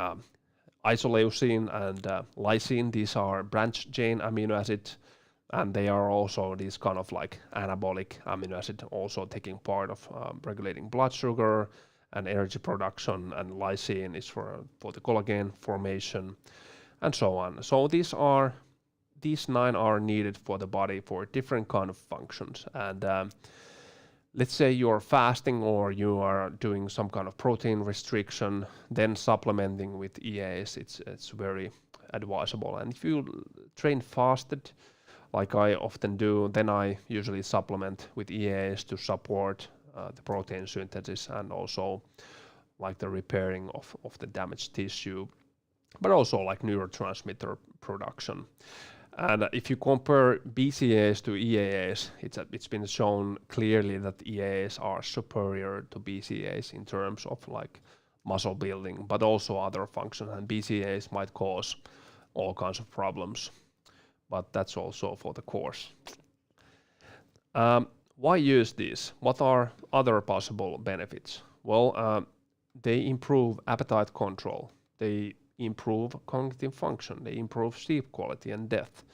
S2: isoleucine and lysine. These are branch chain amino acids, and they are also these kind of like anabolic amino acid, also taking part of regulating blood sugar and energy production, and lysine is for the collagen formation, and so on. So these 9 are needed for the body for different kind of functions. And let's say you're fasting or you are doing some kind of protein restriction, then supplementing with EAs, it's very advisable. And if you train fasted, like I often do, then I usually supplement with EAs to support the protein synthesis and also like the repairing of the damaged tissue, but also like neurotransmitter production. And if you compare BCAAs to EAAs, it's been shown clearly that EAAs are superior to BCAAs in terms of like muscle building, but also other functions, and BCAAs might cause all kinds of problems, but that's also for the course. Why use these? What are other possible benefits? Well, they improve appetite control, they improve cognitive function, they improve sleep quality and depth.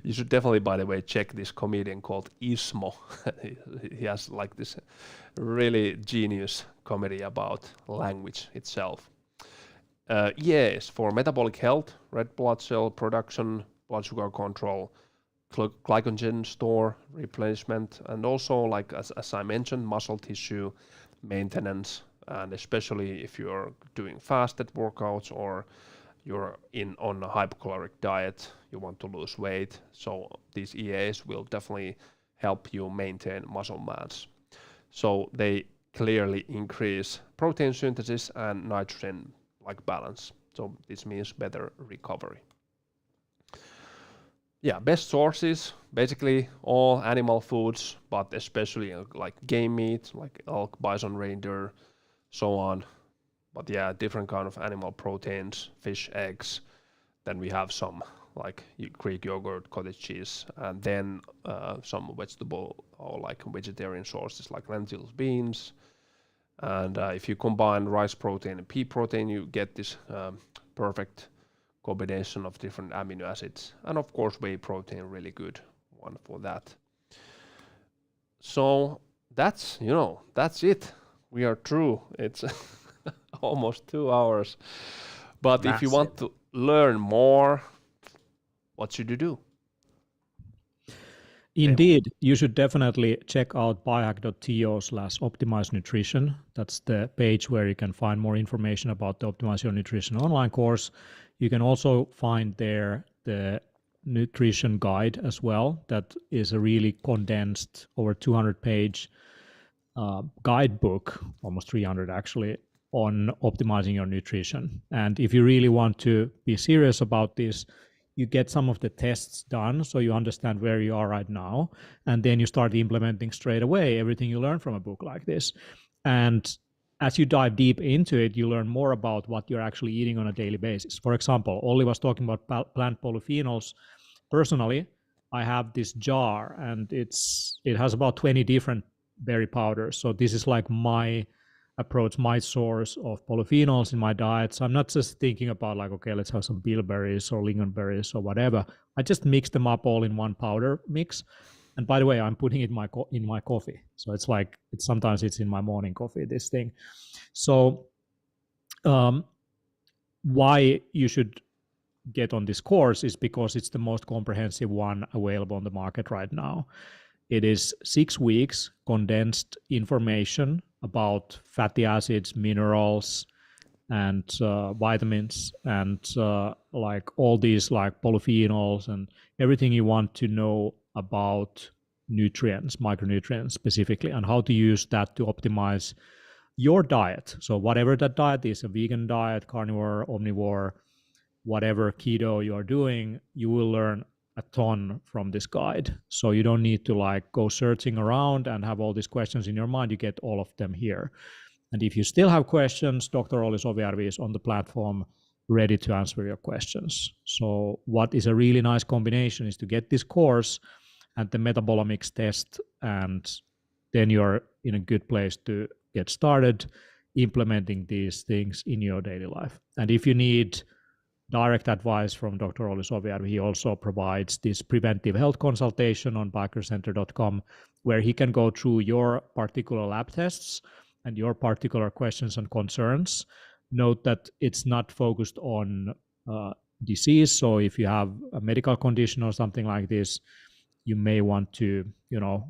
S2: You should definitely, by the way, check this comedian called Ismo. He has like this really genius comedy about language itself. Yes, for metabolic health, red blood cell production, blood sugar control, glycogen store replenishment, and also, like as I mentioned, muscle tissue maintenance, and especially if you're doing fasted workouts or you're on a hypocaloric diet, you want to lose weight. So these EAs will definitely help you maintain muscle mass. So they clearly increase protein synthesis and nitrogen like balance. So this means better recovery. Yeah, best sources, basically all animal foods, but especially like game meat, like elk, bison, reindeer, so on. But yeah, different kind of animal proteins, fish, eggs. Then we have some like Greek yogurt, cottage cheese, and then some vegetable or like vegetarian sources like lentils, beans. And if you combine rice protein and pea protein, you get this perfect combination of different amino acids. And of course, whey protein, really good one for that. So that's it. We are through. It's almost 2 hours. But if you want to learn more, what should you do?
S1: Indeed, you should definitely check out biohack.to/optimize nutrition. That's the page where you can find more information about the Optimize Your Nutrition online course. You can also find there the nutrition guide as well. That is a really condensed, over 200-page guidebook, almost 300 actually, on optimizing your nutrition. And if you really want to be serious about this, you get some of the tests done so you understand where you are right now, and then you start implementing straight away everything you learn from a book like this. And as you dive deep into it, you learn more about what you're actually eating on a daily basis. For example, Olli was talking about plant polyphenols. Personally, I have this jar, and it has about 20 different berry powders. So this is like my approach, my source of polyphenols in my diet. So I'm not just thinking about like, okay, let's have some bilberries or lingonberries or whatever. I just mix them up all in one powder mix. And by the way, I'm putting it in my coffee. So it's like, sometimes it's in my morning coffee, this thing. So why you should get on this course is because it's the most comprehensive one available on the market right now. It is 6 weeks condensed information about fatty acids, minerals, and vitamins, and like all these like polyphenols and everything you want to know about nutrients, micronutrients specifically, and how to use that to optimize your diet. So whatever that diet is, a vegan diet, carnivore, omnivore, whatever keto you are doing, you will learn a ton from this guide. So you don't need to like go searching around and have all these questions in your mind. You get all of them here. And if you still have questions, Dr. Olli Sovijärvi is on the platform ready to answer your questions. So what is a really nice combination is to get this course and the metabolomics test, and then you're in a good place to get started implementing these things in your daily life. And if you need direct advice from Dr. Olli Sovijärvi, he also provides this preventive health consultation on biohackercenter.com, where he can go through your particular lab tests and your particular questions and concerns. Note that it's not focused on disease. So if you have a medical condition or something like this, you may want to,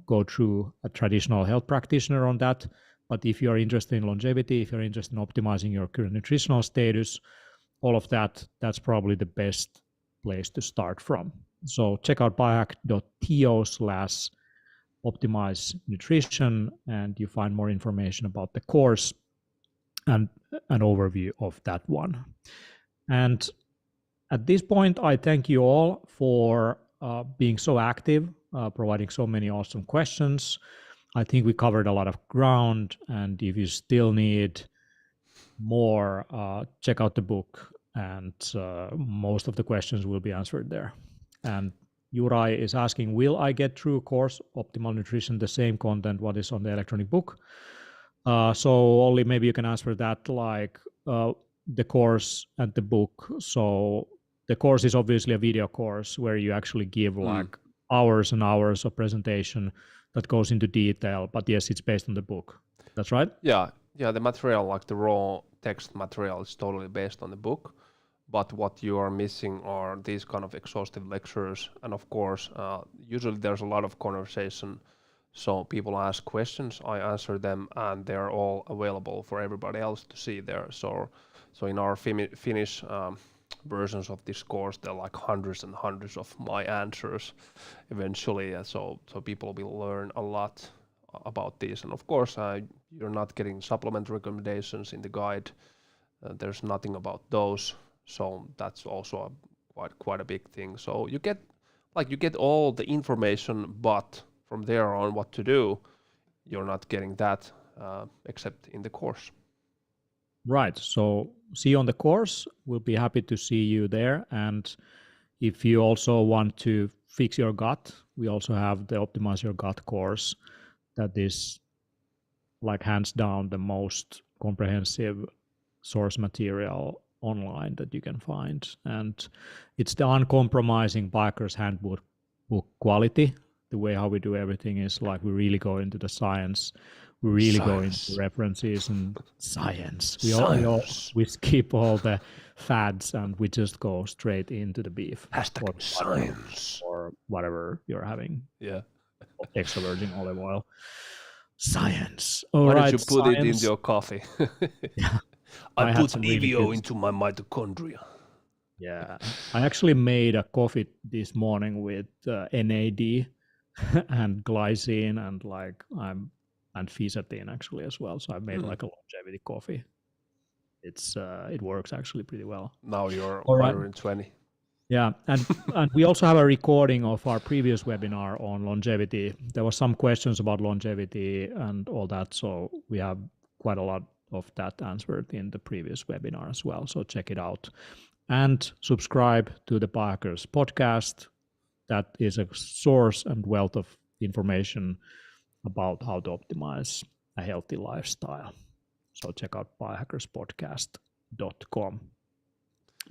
S1: go through a traditional health practitioner on that. But if you're interested in longevity, if you're interested in optimizing your current nutritional status, all of that, that's probably the best place to start from. So check out biohack.to/optimize nutrition, and you find more information about the course and an overview of that one. And at this point, I thank you all for being so active, providing so many awesome questions. I think we covered a lot of ground, and if you still need more, check out the book, and most of the questions will be answered there. And Juraj is asking, will I get through course Optimal Nutrition the same content what is on the electronic book? So Olli, maybe you can answer that, like the course and the book. So the course is obviously a video course where you actually give like hours and hours of presentation that goes into detail, but yes, it's based on the book. That's right?
S2: Yeah, the material, like the raw text material, is totally based on the book. But what you are missing are these kind of exhaustive lectures. And of course, usually there's a lot of conversation. So people ask questions, I answer them, and they're all available for everybody else to see there. So in our Finnish versions of this course, there are like hundreds and hundreds of my answers eventually. So people will learn a lot about this. And of course, you're not getting supplement recommendations in the guide. There's nothing about those. So that's also quite a big thing. So you get all the information, but from there on what to do, you're not getting that except in the course.
S1: Right. So see you on the course. We'll be happy to see you there. And if you also want to fix your gut, we also have the Optimize Your Gut course that is like hands down the most comprehensive source material online that you can find. And it's the uncompromising Biohacker's Handbook quality. The way how we do everything is like we really go into the science. We really go into references and science. We skip all the fads and we just go straight into the beef.
S2: Hashtag science.
S1: Or whatever you're having.
S2: Yeah.
S1: Extra virgin olive oil. Science.
S2: Why don't you put it in your coffee?
S1: Yeah.
S2: I put EVO into my mitochondria.
S1: Yeah. I actually made a coffee this morning with NAD and glycine and and fisetin actually as well. So I made like a longevity coffee. It works actually pretty well.
S2: Now you're 120. Right.
S1: Yeah, and we also have a recording of our previous webinar on longevity. There were some questions about longevity and all that, so we have quite a lot of that answered in the previous webinar as well. So check it out and subscribe to the Biohackers podcast. That is a source and wealth of information about how to optimize a healthy lifestyle. So check out biohackerspodcast.com.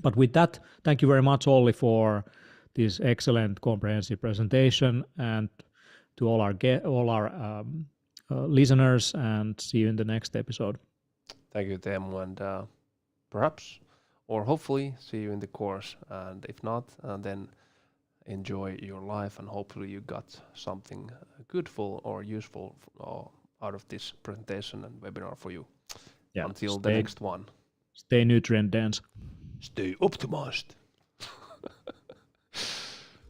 S1: But with that, thank you very much, Olli, for this excellent comprehensive presentation, and to all our listeners, and see you in the next episode.
S2: Thank you, Teemu, and perhaps or hopefully see you in the course. And if not, then enjoy your life, and hopefully you got something goodful or useful out of this presentation and webinar for you.
S1: Yeah,
S2: until the next one.
S1: Stay nutrient dense.
S2: Stay optimized.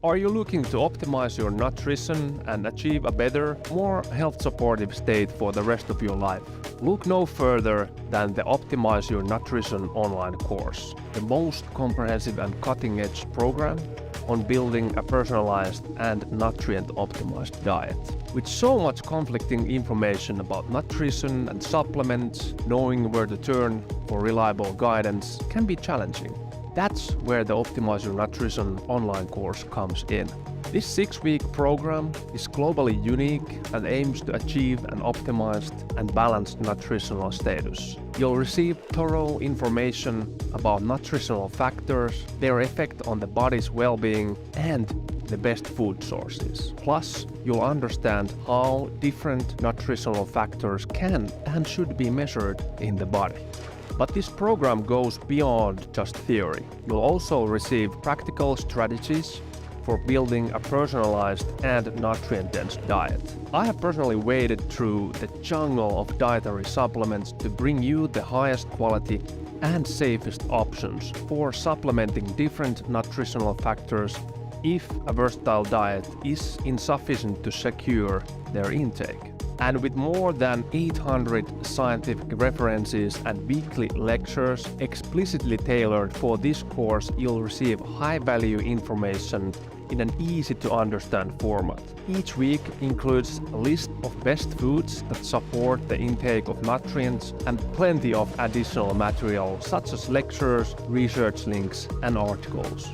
S2: Are you looking to optimize your nutrition and achieve a better, more health-supportive state for the rest of your life? Look no further than the Optimize Your Nutrition online course, the most comprehensive and cutting-edge program on building a personalized and nutrient-optimized diet. With so much conflicting information about nutrition and supplements, knowing where to turn for reliable guidance can be challenging. That's where the Optimize Your Nutrition online course comes in. This 6-week program is globally unique and aims to achieve an optimized and balanced nutritional status. You'll receive thorough information about nutritional factors, their effect on the body's well-being, and the best food sources. Plus, you'll understand how different nutritional factors can and should be measured in the body. But this program goes beyond just theory. You'll also receive practical strategies for building a personalized and nutrient-dense diet. I have personally waded through the jungle of dietary supplements to bring you the highest quality and safest options for supplementing different nutritional factors if a versatile diet is insufficient to secure their intake. And with more than 800 scientific references and weekly lectures explicitly tailored for this course, you'll receive high-value information in an easy-to-understand format. Each week includes a list of best foods that support the intake of nutrients and plenty of additional material such as lectures, research links, and articles.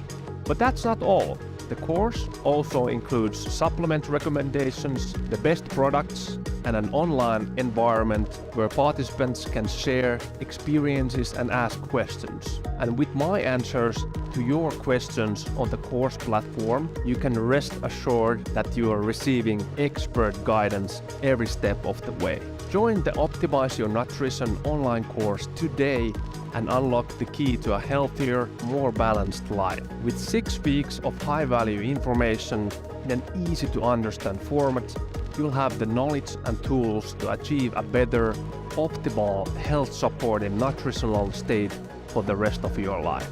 S2: But that's not all. The course also includes supplement recommendations, the best products, and an online environment where participants can share experiences and ask questions. And with my answers to your questions on the course platform, you can rest assured that you are receiving expert guidance every step of the way. Join the Optimize Your Nutrition online course today and unlock the key to a healthier, more balanced life. With 6 weeks of high-value information in an easy-to-understand format, you'll have the knowledge and tools to achieve a better, optimal, health-supporting nutritional state for the rest of your life.